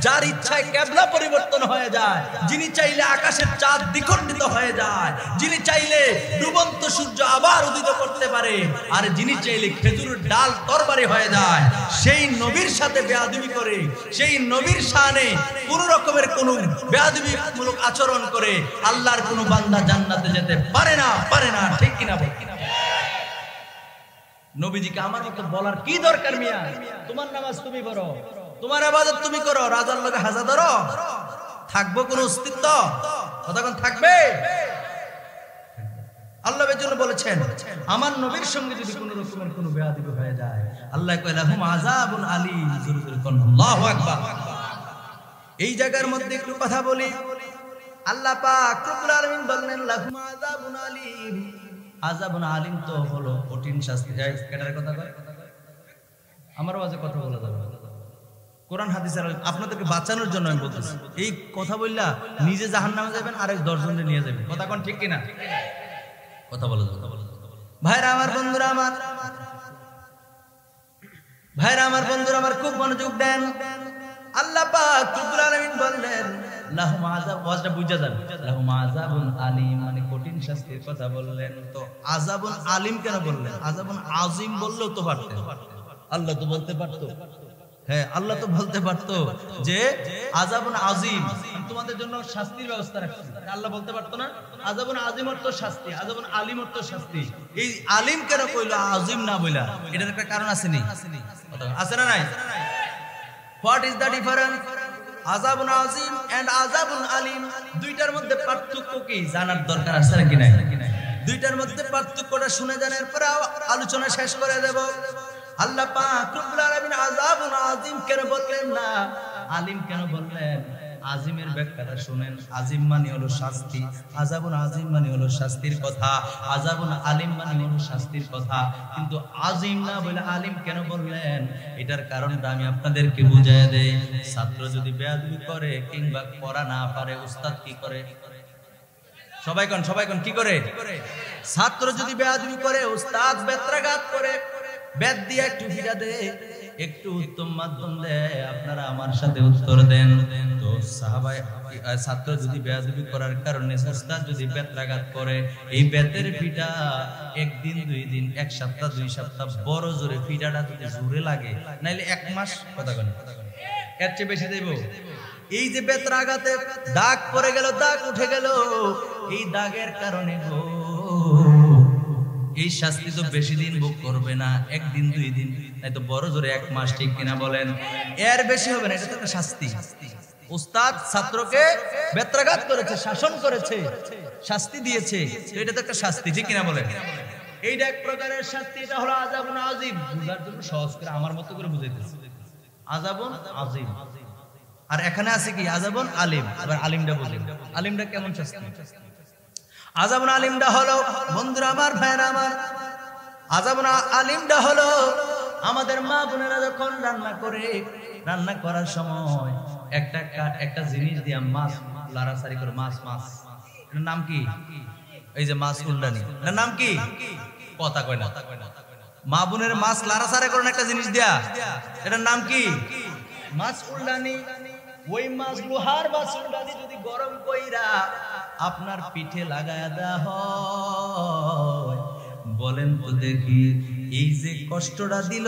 যার ইচ্ছায় কিবলা পরিবর্তন হয়ে যায়, যিনি চাইলে আকাশের চাঁদ দ্বিখণ্ডিত হয়ে যায়, যিনি চাইলে ডুবন্ত সূর্য আবার উদিত করতে পারে, আর যিনি চাইলে খেজুরের ডাল তরবারি হয়ে যায়, সেই নবীর সাথে বেয়াদবি করে, সেই নবীর শানে কোন রকমের কোন বেয়াদবিমূলক আচরণ করে আল্লাহর কোন বান্দা জান্নাতে যেতে পারে না, পারে না, ঠিক কিনা বল? নবীজিকে আমার মতো বলার কি দরকার মিয়া? তোমার নামাজ তুমি পড়ো, তোমার ইবাদত তুমি করো, রাজার লগে হাজা ধরো, থাকবো কোন অস্তিত্ব? কতক্ষণ থাকবে? আল্লাহ এর জন্য বলেছেন, আমার নবীর সঙ্গে যদি কোন রকমের কোন বেয়াদবি হয়ে যায়, আল্লাহ কয় লাহুম আযাবুন আলীম। জোরে জোরে কোন আল্লাহু আকবার। এই জায়গার মধ্যে একটু কথা বলি। আল্লাহ পাক রব্বুল আলামিন বললেন লাহুম আযাবুন আলীম। আযাবুন আলীম তো হলো কঠিন শাস্তি। কেটার কথা কয়? আমার আওয়াজে কথা বলা যাবে, কোরআন হাদিসের আপনাদেরকে বাঁচানোর জন্য আমি বলতেছি। এই কথা বললা নিজে জাহান্নামে যাবেন, আরেক 10 জনকে নিয়ে যাবেন। কথা কোন ঠিক কিনা? কথা বলো ভাইরা আমার, বন্ধুরা আমার, ভাইরা আমার, বন্ধুরা আমার, খুব মনোযোগ দেন। আল্লাহ পাক রব্বুল আলামিন বললেন লাহুম আযাব, ওয়াজটা বুঝা যাবে, লাহুম আযাবুন আলীম, মানে কঠিন শাস্তির কথা বললেন। তো আযাবুন আলীম কেন বললেন? আযাবুন আযীম বললেও তো পারতেন, আল্লাহ তো বলতে পারতো। হ্যাঁ, আল্লাহ তো বলতে পারতো যে আযাবুন আযীম, তোমাদের জন্য শাস্তির ব্যবস্থা রাখছি। আল্লাহ বলতে পারতো না আযাবুন আযীম অর্থ শাস্তি, আযাবুন আলীম অর্থ শাস্তি? এই আলীম কেন কইলো আযীম না বইলা? এটার একটা কারণ আছে নি? আছে না নাই? হোয়াট ইজ দ্য ডিফারেন্স আযাবুন আযীম এন্ড আযাবুন আলীম? দুইটার মধ্যে পার্থক্য কি জানার দরকার আছে নাকি নাই? দুইটার মধ্যে পার্থক্যটা শুনে জানার পরে আলোচনা শেষ করে দেব। আল্লাহ পাক রব্বুল আলামিন আযাবুন আযীম কেন বললেন না আলীম কেন বললেন? আজিমের ব্যাখ্যাটা শুনেন। আজিম মানে হলো শাস্তি, আযাবুন আযীম মানে হলো শাস্তির কথা, আযাবুন আলীম মানে হলো শাস্তির কথা। কিন্তু আজিম না বলে আলিম কেন বললেন? এটার কারণটা আমি আপনাদেরকে বুঝাইয়া দেই। ছাত্র যদি বেয়াদবি করে কিংবা পড়া না পারে, উস্তাদ কি করে? সবাই কোন কি করে? ছাত্র যদি বেয়াদবি করে, উস্তাদ বেত্রাঘাত করে, বেদ দিয়ে একটু ফিরা দেয়, একটু উত্তম মাধ্যম দেয়। আপনারা আমার সাথে উত্তর দেন তো। সাহাবায়ে ছাত্র যদি বেয়াদবি করার কারণে উস্তাদ যদি বেত্রাঘাত করে, এই বেতের ফিটা একদিন, 2 দিন, 1 সপ্তাহ, 2 সপ্তাহ বড় জোরে ফিটাটা যদি জোরে লাগে, নাইলে 1 মাস, কথা কোন এর চেয়ে বেশি দেব। এই যে বেত্রাঘাতে দাগ পড়ে গেল, দাগ উঠে গেল, এই দাগের কারণে এই শাস্তি তো বেশি দিন ভোগ করবে না, 1 দিন 2 দিন, তাই তো বড় জোরে 1 মাস, ঠিক কিনা বলেন? এর বেশি হবে না, এটা তো একটা শাস্তি। উস্তাদ ছাত্রকে বেত্রাঘাত করেছে, শাসন করেছে, শাস্তি দিয়েছে, তো এটা তো একটা শাস্তি, ঠিক কিনা বলেন? এইটা এক প্রকারের শাস্তি। এটা হলো আযাবুন আযীম। বুঝার জন্য সহজ করে আমার মতো করে বুঝাইতেছি, আযাবুন আযীম। আর এখানে আছে কি আযাবুন আলীম। এবার আলিমটা বুঝেন, আলিমটা কেমন শাস্তি? আযাবুন আলীমটা হলো, বন্ধুরা আমার, ভাইরা আমার, আযাবুন আলীমটা হলো আমাদের মা বোনেরা যখন রান্না করে, রান্না করার সময় একটা জিনিস দিয়ে মাছ লাড়াছাড়ি করে, মাছ এটার নাম কি? এই যে মাছ ফুলদানি, এটার নাম কি? কথা কয় না। মা বোনের মাছ লাড়াছাড়ি করেন একটা জিনিস দিয়া, এটার নাম কি? মাছ ফুলদানি। ওই মাছ লোহার মাছ ফুলদানি যদি গরম কইরা আপনার পিঠে লাগায়া দেওয়া হয়, বলেন তো দেখি, এই যে কষ্টটা দিল,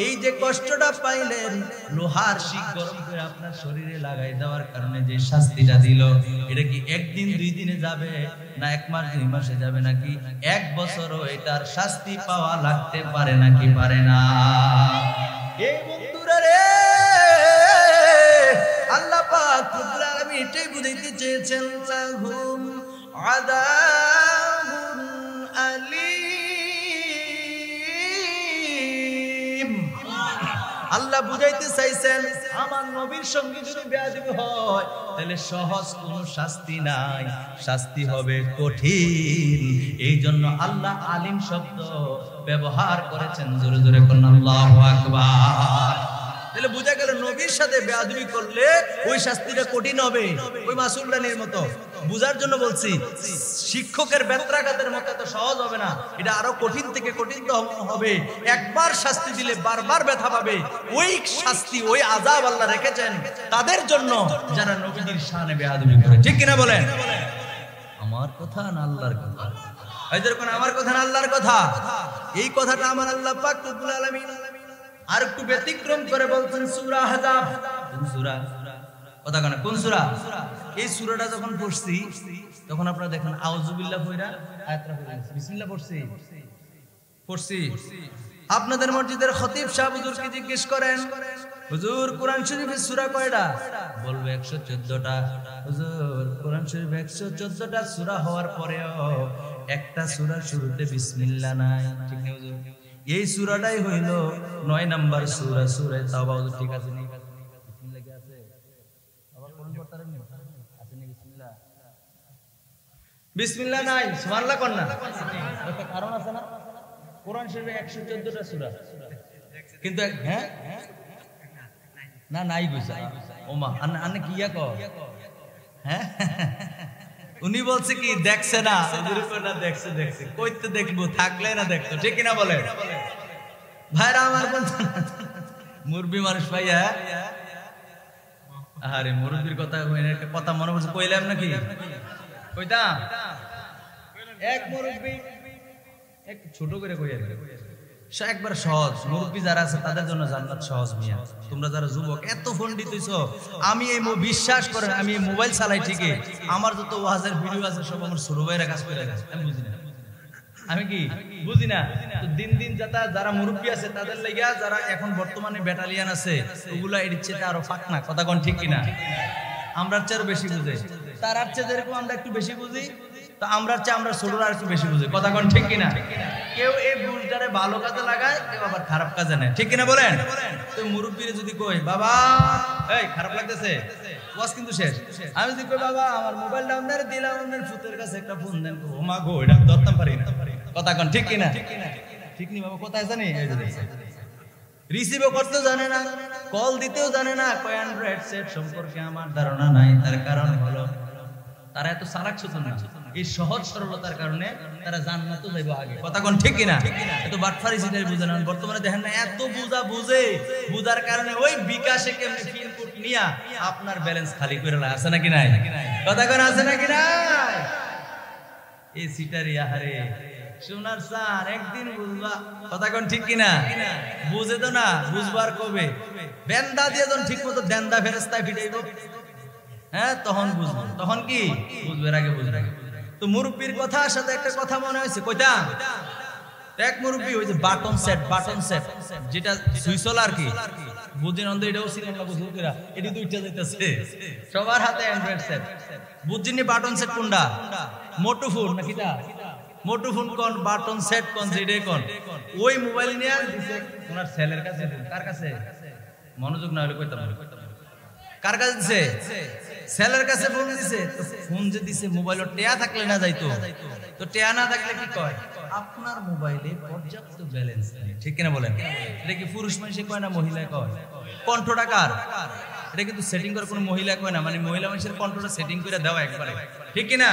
এই যে কষ্টটা পাইলেন, লোহার শিক গরম করে আপনার শরীরে লাগাই দেওয়ার কারণে যে শাস্তিটা দিল, এটা কি 1 দিন 2 দিনে যাবে, না 1 মাস 2 মাসে যাবে, নাকি 1 বছরও এটার শাস্তি পাওয়া লাগতে পারে নাকি পারে না? এই বন্ধুরা রে, আল্লাহ পাক রব্বুল আলামিন এটাই বুঝাইতে চেয়েছেন, লাহুম আযাবুন আলীম। আল্লাহ বুঝাইতে চাইছেন আমার নবীর সঙ্গে যদি বেয়াদবি হয়, তাহলে সহজ কোনো শাস্তি নাই, শাস্তি হবে কঠিন। এই জন্য আল্লাহ আলিম শব্দ ব্যবহার করেছেন। জোরে জোরে কোন আল্লাহু আকবার। তাহলে বোঝা গেল নবীর সাথে বেয়াদবি করলে ওই শাস্তিটা কঠিন হবে, ওই মাসুলদানির মতো। বুঝার জন্য বলছি, শিক্ষকের বেত্রাঘাতের মতো এত সহজ হবে না, এটা আরো কঠিন থেকে কঠিন হবে। একবার শাস্তি দিলে বারবার ব্যথা পাবে। ওই শাস্তি, ওই আযাব আল্লাহ রেখেছেন তাদের জন্য যারা নবীর শানে বেয়াদবি করে, ঠিক কিনা বলেন? আমার কথা না আল্লাহর কথা? এই যেরকম আমার কথা না আল্লাহর কথা। এই কথাটা আমার আল্লাহ পাক রব্বুল আলামিন আর একটু ব্যতিক্রম করে বলছেন সূরা আহজাব। কোন সূরা? কথা কানা, কোন সূরা? এই সূরাটা যখন পড়ছি তখন আপনারা দেখেন আউযুবিল্লাহ কইরা আয়াতটা পড়ছি, বিসমিল্লাহ পড়ছি। আপনাদের মসজিদের খতিব সাহেব হুজুরকে জিজ্ঞেস করেন, হুজুর কোরআন শরীফের সূরা কয়টা? বলবে 114টা। হুজুর কোরআন শরীফ 114টা সূরা হওয়ার পরেও একটা সূরার শুরুতে বিসমিল্লাহ নাই, ঠিক না হুজুর? এই সূরাটাই হইল 9 নাম্বার সূরা, সূরা তাওবা। ঠিক আছে নি? বিসমিল্লাহ কি আছে? আবার কোরআন পড়তারেন নি? আছে নি বিসমিল্লাহ? বিসমিল্লাহ নাই, সুবহানাল্লাহ কোন না? একটা কারণ আছে না? কোরআন শরীফে 114টা সূরা, কিন্তু হ্যাঁ না নাই কইছা। ওমা আন্নে কি ইয়া কও? হ্যাঁ উনি বলছে কি দেখছে না, না দেখছে দেখছে, কইতে দেখবো থাকলে না দেখতো, ঠিক কিনা বলে ভাইরা আমার বলছে মুরব্বী মানুষ ভাইয়া। আরে মুরব্বীর কথা একটা কথা মনে পড়ছে, কইলাম নাকি কইতাম। এক মুরব্বী এক ছোট করে কইয়া একবার সহজ, মুরব্বী যারা আছে তাদের জন্য জান্নাত সহজ মিয়া। তোমরা যারা যুবক এত পণ্ডিত হইছো, আমি এই বিশ্বাস করেন আমি এই মোবাইল চালাই ঠিকই, আমার যত ওয়াজের ভিডিও আছে সব আমার ছোট ভাইরা কাজ করে গেছে, আমি বুঝি না, আমি কি বুঝি না। তো দিন দিন যারা মুরব্বী আছে তাদের লাগিয়া যারা এখন বর্তমানে ব্যাটালিয়ান আছে ওগুলা এর চেয়ে আরো ফাঁকনা, কথা কোন ঠিক কিনা? আমরার চেয়ে বেশি বুঝে, তার চেয়ে যেরকম আমরা একটু বেশি বুঝি, তো আমরার চেয়ে আমরা ছোটরা আর একটু বেশি বুঝি, কথা কোন ঠিক কিনা? কেউ এই বুঝটারে ভালো কাজে লাগায়, কেউ আবার খারাপ কাজে নেয়, ঠিক কিনা বলেন? তো মুরব্বীরে যদি কই বাবা এই খারাপ লাগতেছে, ওয়াজ কিন্তু শেষ, আমি যদি কই বাবা আমার মোবাইলটা আপনার দিলাম, আপনার ফুতের কাছে একটা ফোন দেন, ও মা গো এটা ধরতাম পারি না, কথা কোন ঠিক কিনা? ঠিক নি বাবা, কোথায় জানি রিসিভও করতেও জানে না, কল দিতেও জানে না, কয় অ্যান্ড্রয়েড সেট সম্পর্কে আমার ধারণা নাই। তার কারণ হলো তারা এত সারাক সুতন না, এই সহজ সরলতার কারণে তারা জান্নাতে যাইবো আগে, কথা কোন ঠিক কিনা? এত বাটফারি সিটারি বুঝে না। বর্তমানে দেখেন না এত বুঝার কারণে ওই বিকাশে কেমনে পিনকোড নিয়া আপনার ব্যালেন্স খালি করে লা, আছে নাকি নাই? কথা কোন আছে নাকি নাই? এই সিটারি আহারে সোনার সার একদিন বুঝবা, কথা কোন ঠিক কিনা? বুঝে তো না, বুঝবার কবে বেন্দা দিয়ে যখন ঠিক মতো দেন্দা ফেরেস্তায় ফিটাইব, হ্যাঁ তখন বুঝবো, তখন কি বুঝবে, আগে বুঝবে। তো মুরব্বীর কথার সাথে একটা কথা মনে হয়েছে, কইতাম এক মুরব্বী ওই যে বাটন সেট যেটা সুইচল আর কি, বুঝিন অন্ধ এটাও ছিলেন না, বুঝুন কিরা এটি দুইটা যাইতেছে সবার হাতে অ্যান্ড্রয়েড সেট, বুঝিনি বাটন সেট কোনটা? মোটো ফোন নাকি তা মোটো ফোন কোন, বাটন সেট কোন, যেটাই কোন, ওই মোবাইল নিয়ে দিছে ওনার ছেলের কাছে। কার কাছে? মনোযোগ না হলে কইতাম, কার কাছে দিছে? ছেলের কাছে ফোন দিছে। ফোন যে দিছে মোবাইল টেয়া থাকলে না যাইতো, তো টেয়া না থাকলে কি কয় আপনার মোবাইলে পর্যাপ্ত ব্যালেন্স নেই, ঠিক কিনা বলেন? এটা কি পুরুষ মানুষে কয় না মহিলায় কয়? কণ্ঠটা কার? এটা কিন্তু সেটিং করে কোনো মহিলা কয় না, মানে মহিলা মানুষের কণ্ঠটা সেটিং করে দেওয়া একবারে, ঠিক কিনা?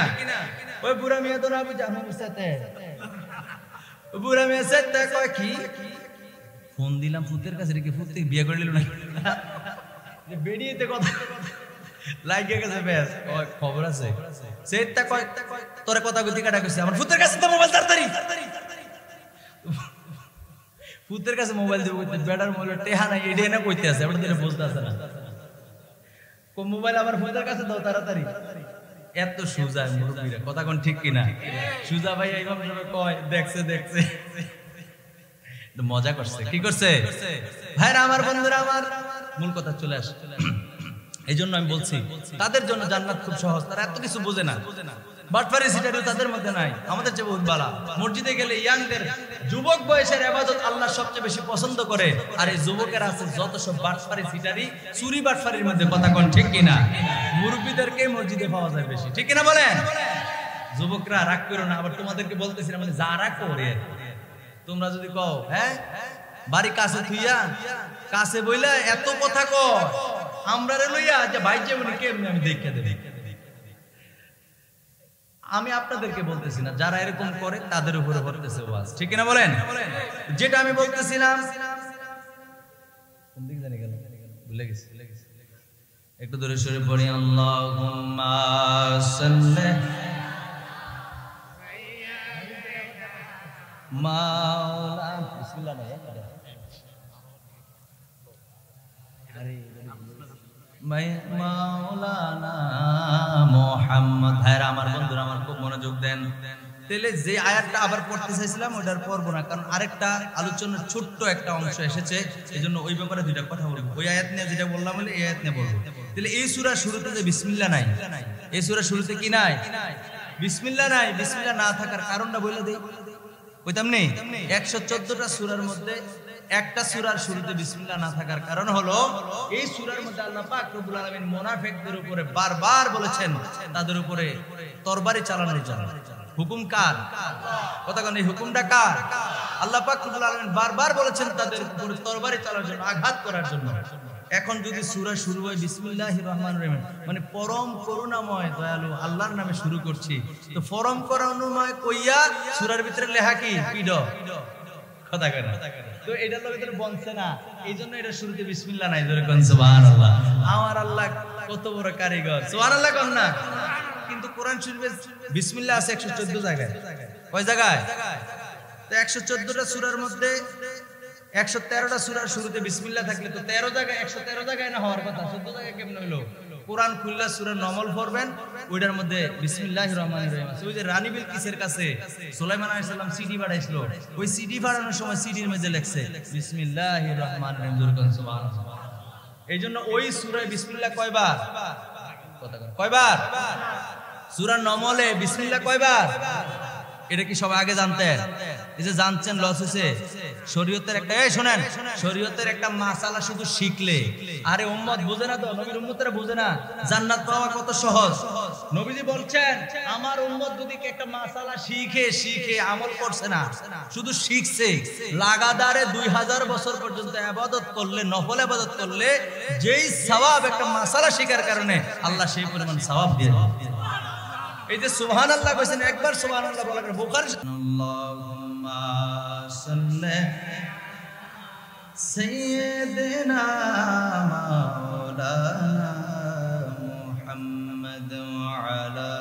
ওই বুড়া মেয়ে তো না জানো সাথে, বুড়া মেয়ে সাথে কয় কি ফোন দিলাম ফুতের কাছে, রেখে ফুত থেকে বিয়ে করে নিল না, বেরিয়েতে কথা লাগে গেছে, বেশ খবর আছে সেটা কয় তোরে কথা গতি কাটা কইছে, আমার ফুতের কাছে তো মোবাইল তাড়াতাড়ি, ফুতের কাছে মোবাইল দিব কইতে, বেটার মোবাইল টেহা নাই এডে না কইতে আছে, আমরা দিলে বুঝতে আছে না, কো মোবাইল আমার ফুতের কাছে দাও তাড়াতাড়ি। এত সুজা মুরব্বীরা, কথা কোন ঠিক কিনা? সুজা ভাই ইমাম সাহেব কয় দেখছে মজা করছে, কি করছে ভাইরা আমার, বন্ধুরা আমার, মূল কথা চলে আসে। এই জন্য আমি বলছি তাদের জন্য জান্নাত খুব সহজ, তারা এত কিছু বোঝে না, বাটপারি সিটারিও তাদের মধ্যে নাই, আমাদের চেয়ে বহুত বালা। মসজিদে গেলে ইয়াংদের যুবক বয়সের ইবাদত আল্লাহ সবচেয়ে বেশি পছন্দ করে, আর এই যুবকেরা আছে যত সব বাটপারি সিটারি চুরি বাটপারির মধ্যে, কথা কোন ঠিক কিনা? মুরব্বীদেরকে মসজিদে পাওয়া যায় বেশি, ঠিক কিনা বলেন? যুবকরা রাগ করো না, আবার তোমাদেরকে বলতেছিলাম মানে যারা করে তোমরা যদি কও হ্যাঁ বাড়ি কাছে থুইয়া কাছে বইলা এত কথা কয় আমরা রে লইয়া যে ভাই যে উনি কেমনে আমি দেখে দেব, আমি আপনাদেরকে বলতেছি না, যারা এরকম করে তাদের উপরে হতেছে ওয়াজ, ঠিক কিনা বলেন? যেটা আমি বলতেছিলাম কোন দিক জানি গেল, ভুলে গেছি, একটু দূরে সরে পড়ি, আল্লাহুম্মা সাল্লি মাওলা, বিসমিল্লাহ না মাওলানা মুহাম্মদ। ভাইরা আমার, বন্ধুরা আমার, খুব মনোযোগ দেন। তাহলে যে আয়াতটা আবার পড়তে চাইছিলাম ওটার পড়বো না, কারণ আরেকটা আলোচনার ছোট্ট একটা অংশ এসেছে, এই জন্য ওই ব্যাপারে দুইটা কথা বলবো। ওই আয়াত নিয়ে যেটা বললাম বলে এই আয়াত নিয়ে বলবো। তাহলে এই সূরার শুরুতে যে বিসমিল্লাহ নাই, এই সূরার শুরুতে কি নাই? বিসমিল্লাহ নাই। বিসমিল্লাহ না থাকার কারণটা বলে দেই, কইতাম নেই 114টা সূরার মধ্যে একটা সূরার শুরুতে বিসমিল্লাহ না থাকার কারণ হলো এই সূরার মধ্যে আল্লাহ পাক রব্বুল আলামিন মুনাফিকদের উপরে বারবার বলেছেন তাদের উপরে তরবারি চালানোর জন্য। হুকুম কার? কথা কোন, এই হুকুমটা কার? আল্লাহ পাক রব্বুল আলামিন বারবার বলেছেন তাদের উপরে তরবারি চালানোর জন্য, আঘাত করার জন্য। এখন যদি সূরা শুরু হয় বিসমিল্লাহির রহমানির রহিম, মানে পরম করুণাময় দয়ালু আল্লাহর নামে শুরু করছি, তো পরম করুণাময় কইয়া সূরার ভিতরে লেখা কি পিড কথা কেন, তো এটার লগে তো বলছে না, এইজন্য এটা শুরুতে বিসমিল্লাহ নাই, ধরে কোন সুবহানাল্লাহ। আমার আল্লাহ কত বড় কারিগর, সুবহানাল্লাহ কোন না। কিন্তু কোরআন শরীফে বিসমিল্লাহ আছে 114 জায়গায়। কয় জায়গায়? তো 114টা সূরার মধ্যে 113টা সূরার শুরুতে বিসমিল্লাহ থাকলে তো 13 জায়গায় 113 জায়গায় না হওয়ার কথা, 14 জায়গায় কেমনে হইলো? কোরআন খুললা সূরা নমল পড়বেন, ওইটার মধ্যে বিসমিল্লাহির রহমানির রহিম আছে। ওই যে রানী বিলকিসের কাছে সুলাইমান আলাইহিস সালাম সিডি পাঠাইছিল, ওই সিডি পাঠানোর সময় সিডির মধ্যে লেখছে বিসমিল্লাহির রহমানির রহিম, জোরে কোন সুবহানাল্লাহ। এইজন্য ওই সূরায় বিসমিল্লাহ কয়বার? কথা কয় কয়বার? সূরা নমলে বিসমিল্লাহ কয়বার? এটা কি সবাই আগে জানতেন? এই যে জানছেন লস হইছে। শরীয়তের একটা, এই শুনেন, শরীয়তের একটা মাসালা শুধু শিখলে, আরে উম্মত বুঝে না তো, নবীর উম্মতরা বুঝে না জান্নাত পাওয়া কত সহজ। নবীজি বলছেন আমার উম্মত যদি একটা মাসালা শিখে শিখে আমল করছে না, শুধু শিখছে, লাগাতারে 2000 বছর পর্যন্ত ইবাদত করলে, নফল ইবাদত করলে যেই সওয়াব একটা মাসালা শিখার কারণে আল্লাহ সেই পরিমাণ সওয়াব দিয়ে দেন। এই যে সুবহানাল্লাহ কইছেন, একবার সুবহানাল্লাহ বলা করে বুখারী, আল্লাহুম্মা সাল্লি সাইয়্যিদিনা মাওলানা মুহাম্মদ ওয়া আলা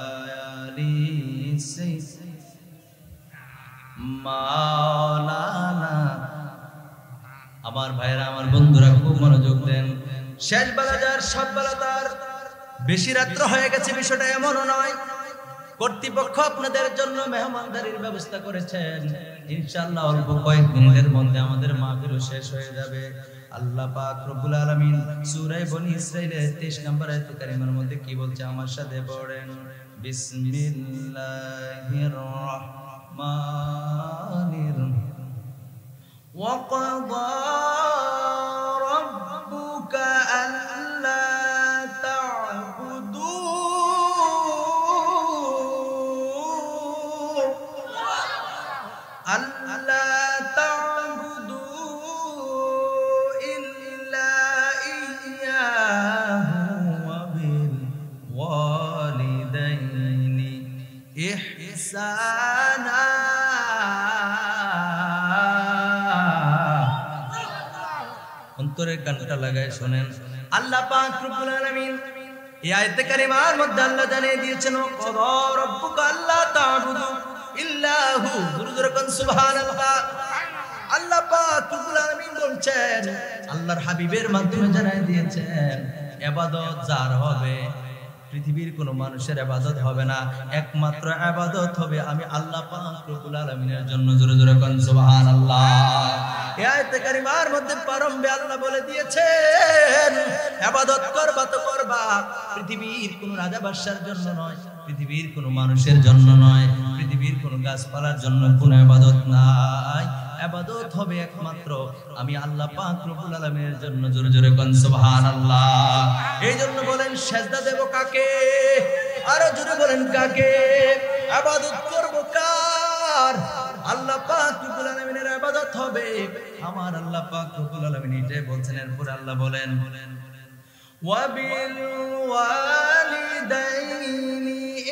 আলি মাওলানা। আমার ভাইরা, আমার বন্ধুরা খুব মনোযোগ দেন। শেষ বেলা যার সব বেলা তার, বেশি রাত্র হয়ে গেছে বিষয়টা এমনও নয়। কর্তৃপক্ষ আপনাদের জন্য মেহমানদারির ব্যবস্থা করেছেন, ইনশাআল্লাহ অল্প কয়েক দিনের মধ্যে আমাদের মাহফিল শেষ হয়ে যাবে। আল্লাহ পাক রব্বুল আলামিন সূরা বনী ইসরাঈলের 23 নম্বর আয়াতে কারিমার মধ্যে কি বলছে আমার সাথে পড়েন, বিসমিল্লাহির রহমানির ওয়া ক্বাদা রাব্বুকা আল্লা অন্তরের কানটা লাগায় শুনেন। আল্লাহ পাক রব্বুল আলামিন এই আয়াতে কারিমার মধ্যে আল্লাহ জানিয়ে দিয়েছেন, ক্বাদা রাব্বুকা আল্লা তা'বুদু ইল্লাহু, জোরে কোন সুবহানাল্লাহ। আল্লাহ পাক রব্বুল আলামিন বলছেন, আল্লাহর হাবিবের মাধ্যমে জানিয়ে দিয়েছেন, ইবাদত যার হবে, পৃথিবীর কোন মানুষের ইবাদত হবে না, একমাত্র ইবাদত হবে আমি আল্লাহ পাক রব্বুল আলামিনের জন্য। জোরে জোরে কোন সুবহানাল্লাহ। এই আয়াতে কারিমার মধ্যে প্রারম্ভে আল্লাহ বলে দিয়েছেন, ইবাদত করবা তো করবা পৃথিবীর কোন রাজা বাদশার জন্য নয়, পৃথিবীর কোন মানুষের জন্য নয়, পৃথিবীর কোন গাছপালার জন্য কোন ইবাদত নাই, ইবাদত হবে একমাত্র আমি আল্লাহ পাক রব্বুল আলামিনের জন্য। জোরে জোরে কোন সুবহানাল্লাহ। এই জন্য বলেন সেজদা দেব কাকে? আরো জোরে বলেন কাকে? ইবাদত করব কার? আল্লাহ পাক রব্বুল আলামিনের ইবাদত হবে আমার আল্লাহ পাক রব্বুল আলামিন নিজে বলছেন। এরপর আল্লাহ বলেন, ওয়া বিল ওয়ালিদাইনি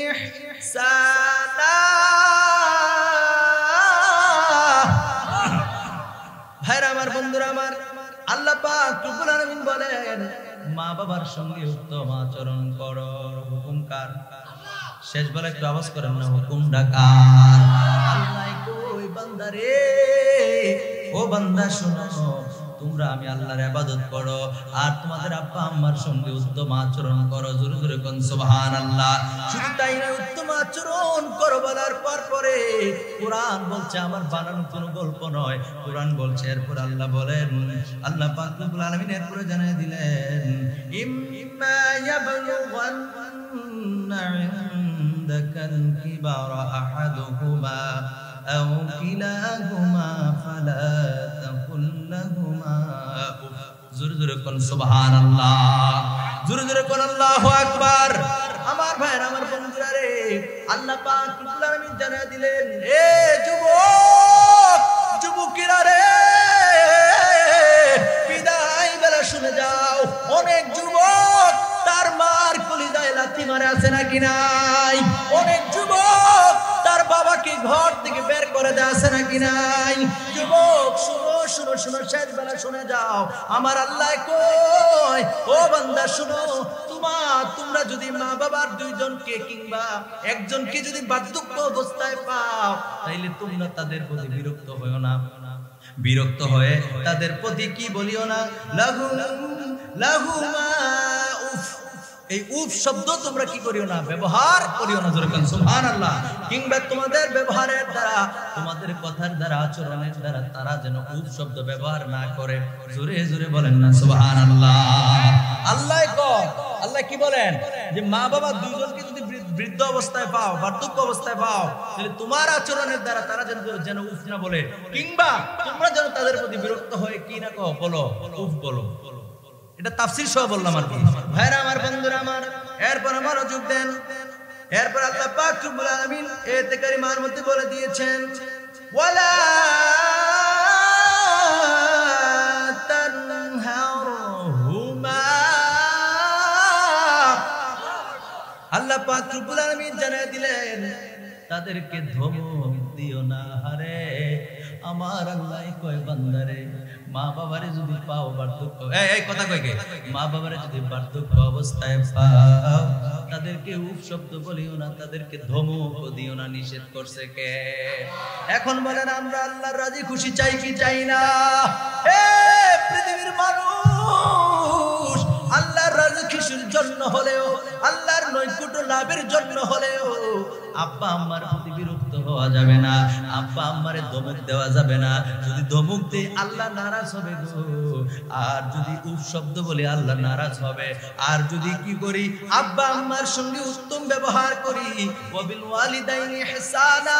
ইহসানা। ভাইরা আমার, বন্ধুরা আমার, আল্লাহ পাক রব্বুল আলামিন বলেন মা বাবার সঙ্গে উত্তম আচরণ করো। হুকুম কার? শেষ বেলা একটু আওয়াজ করেন না, হুকুম ডাকার। আল্লাহ কই বান্দারে, ও বান্দা শোনো, তোমরা আমি আল্লাহর ইবাদত করো আর তোমাদের আব্বা আম্মার সঙ্গে উত্তম আচরণ করো। জোরে জোরে কোন সুবহানাল্লাহ। শুধু তাই না, উত্তম আচরণ করো বলার পরে কোরআন বলছে, আমার বানানো কোনো গল্প নয়, কোরআন বলছে। এরপর আল্লাহ বলেন, আল্লাহ পাক রব্বুল আলামিন এরপরে জানিয়ে দিলেন, ইম্মা ইয়াবলুগান্না ইনদাকাল কিবারা আহাদুহুমা আও কিলাহুমা ফালা তাকুল লাহুমা উফ। জোরে জোরে কোন সুবহানাল্লাহ, জোরে জোরে কোন আল্লাহু আকবার। আমার ভাইরা, আমার বন্ধুরা রে, আল্লাহ পাক রব্বুল আলামিন জানিয়ে দিলেন, এ যুবক, যুবকেরা রে, বিদায় বেলা শুনে যাও, অনেক যুবক তার মার কলিজায় লাথি মারে আছে নাকি নাই? অনেক যুবক তার বাবাকে ঘর থেকে বের করে দেয় আছে নাকি নাই? যুবক শুনো শুনো শুনো, শেষ বেলা শুনে যাও, আমার আল্লাহ কয় ও বান্দা শুনো, তোমরা যদি মা বাবার দুইজনকে কিংবা একজনকে যদি বার্ধক্য অবস্থায় পাও, তাইলে তোমরা তাদের প্রতি বিরক্ত হইও না। বিরক্ত হয়ে তাদের প্রতি কি বলিও না, লাহুমা উফ। এই উফ শব্দ তোমরা কি করিও না, ব্যবহার করিও না। যেরকম সুবহানাল্লাহ। কিংবা তোমাদের ব্যবহারের দ্বারা, তোমাদের কথার দ্বারা, আচরণের দ্বারা তারা যেন উফ শব্দ ব্যবহার না করে। জোরে জোরে বলেন না সুবহানাল্লাহ। আল্লাহ কি বলেন যে মা বাবা দুইজনকে যদি বৃদ্ধ অবস্থায় পাও, বার্ধক্য অবস্থায় পাও, তাহলে তোমার আচরণের দ্বারা তারা যেন উফ না বলে, কিংবা তোমরা যেন তাদের প্রতি বিরক্ত হয়ে কি না কও, বলো উফ বলো। এটা তাফসীর সহ বললাম আর কি। ভাইরা আমার, বন্ধুরা আমার, এরপর আমার যোগ দেন। এরপর আল্লাহ পাক রব্বুল আলামিন আয়াতে কারিমার মধ্যে বলে দিয়েছেন, ওয়ালা তানহারহুমা। আল্লাহ পাক রব্বুল আলামিন জানিয়ে দিলেন তাদেরকে ধমক দিও না। হারে আমার আল্লাহ কয় বান্দারে, মা বাবারে যদি পাও বার্ধক্য, এই কথা কয় কে, মা বাবারে যদি বার্ধক্য অবস্থায় পাও, তাদেরকে উফ শব্দ বলিও না, তাদেরকে ধমক দিও না। নিষেধ করছে কে? এখন বলেন আমরা আল্লাহর রাজি খুশি চাই কি চাই না? হে পৃথিবীর মানুষ, আল্লাহর রাজি খুশির জন্য হলেও, আল্লাহর নৈকট্য লাভের জন্য হলেও আব্বা আম্মার প্রতি বিরক্ত হওয়া যাবে না, আব্বা আম্মারে ধমক দেওয়া যাবে না। যদি ধমক দেই আল্লাহ নারাজ হবে গো। আর যদি উফ শব্দ বলে আল্লাহ নারাজ হবে। আর যদি কি করি, আব্বা আম্মার সঙ্গে উত্তম ব্যবহার করি, ওয়াবিল ওয়ালিদাইনি ইহসানা,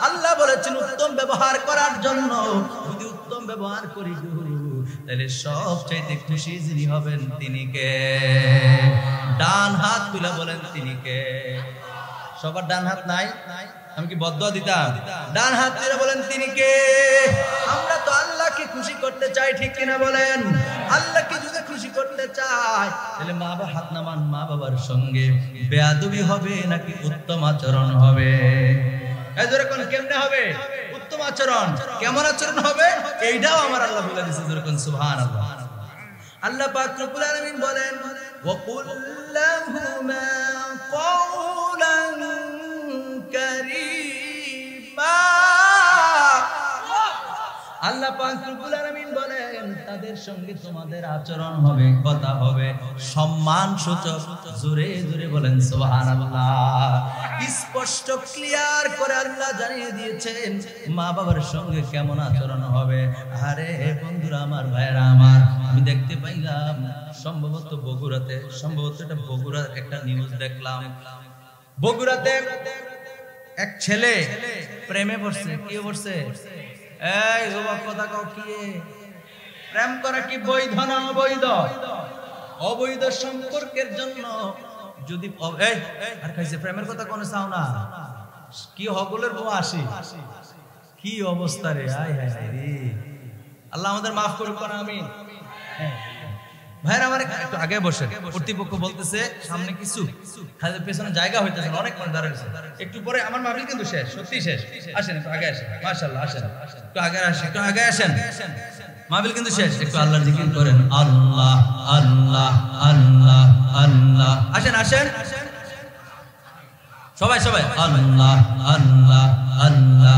আল্লাহ বলেছেন উত্তম ব্যবহার করার জন্য। যদি উত্তম ব্যবহার করি গো, তাহলে সবচাইতে খুশি যিনি হবেন তিনি কে? ডান হাত তুলে বলেন তিনি কে? সবার ডান হাত নাই? আমি কি বদদুয়া দিতাম? ডান হাত তুলে বলেন তিনি কে? আমরা তো আল্লাহকে খুশি করতে চাই, ঠিক কিনা বলেন? আল্লাহকে যদি খুশি করতে চাই, তাহলে মা বাবা হাত নামান, মা বাবার সঙ্গে বেয়াদবি হবে নাকি উত্তম আচরণ হবে? এজরকম কেমনে হবে? উত্তম আচরণ। কেমন আচরণ হবে এইটাও আমার আল্লাহ বলে দিয়েছে। যেরকম সুবহানাল্লাহ। আল্লাহ পাক রব্বুল আলামিন বলেন, ওয়া কুল লাহুমা কওলান কারীমা। আল্লাহ পাক রব্বুল আলামিন বলেন তাদের সঙ্গে তোমাদের আচরণ হবে, কথা হবে সম্মান সূচক। জোরে জোরে বলেন সুবহানাল্লাহ। স্পষ্ট ক্লিয়ার করে আল্লাহ জানিয়ে দিয়েছেন মা বাবার সঙ্গে কেমন আচরণ হবে। আরে বন্ধুরা আমার, ভাইরা আমার, আমি দেখতে পাইলাম সম্ভবত বগুড়াতে, সম্ভবত এটা বগুড়ার একটা নিউজ দেখলাম। বগুড়াতে এক ছেলে প্রেমে পড়ছে। কি পড়ছে? এই যুবক কথা কও, কি প্রেম করা কি বৈধ না অবৈধ? অবৈধ সম্পর্কের জন্য যদি আর খাইছে প্রেমের কথা কোন চাও না, কি হগলের বউ আসি, কি অবস্থা রে! আয় হায় রে, আল্লাহ আমাদের মাফ করুক না। আমিন। ভাইরা আমার, একটু আগে বসে, কর্তৃপক্ষ বলতেছে সামনে কিছু খাদের পেছনে জায়গা হইতেছে, অনেক মানুষ দাঁড়াইছে। একটু পরে আমার মাহফিল কিন্তু শেষ, সত্যি শেষ। আসেন একটু আগে আসেন, মাশাআল্লাহ আসেন, একটু আগে আসেন, একটু আগে আসেন, মাহফিল কিন্তু শেষ। একটু আল্লাহর জিকির করেন, আল্লাহ আল্লাহ আল্লাহ আল্লাহ। আসেন আসেন সবাই সবাই, আল্লাহ আল্লাহ আল্লাহ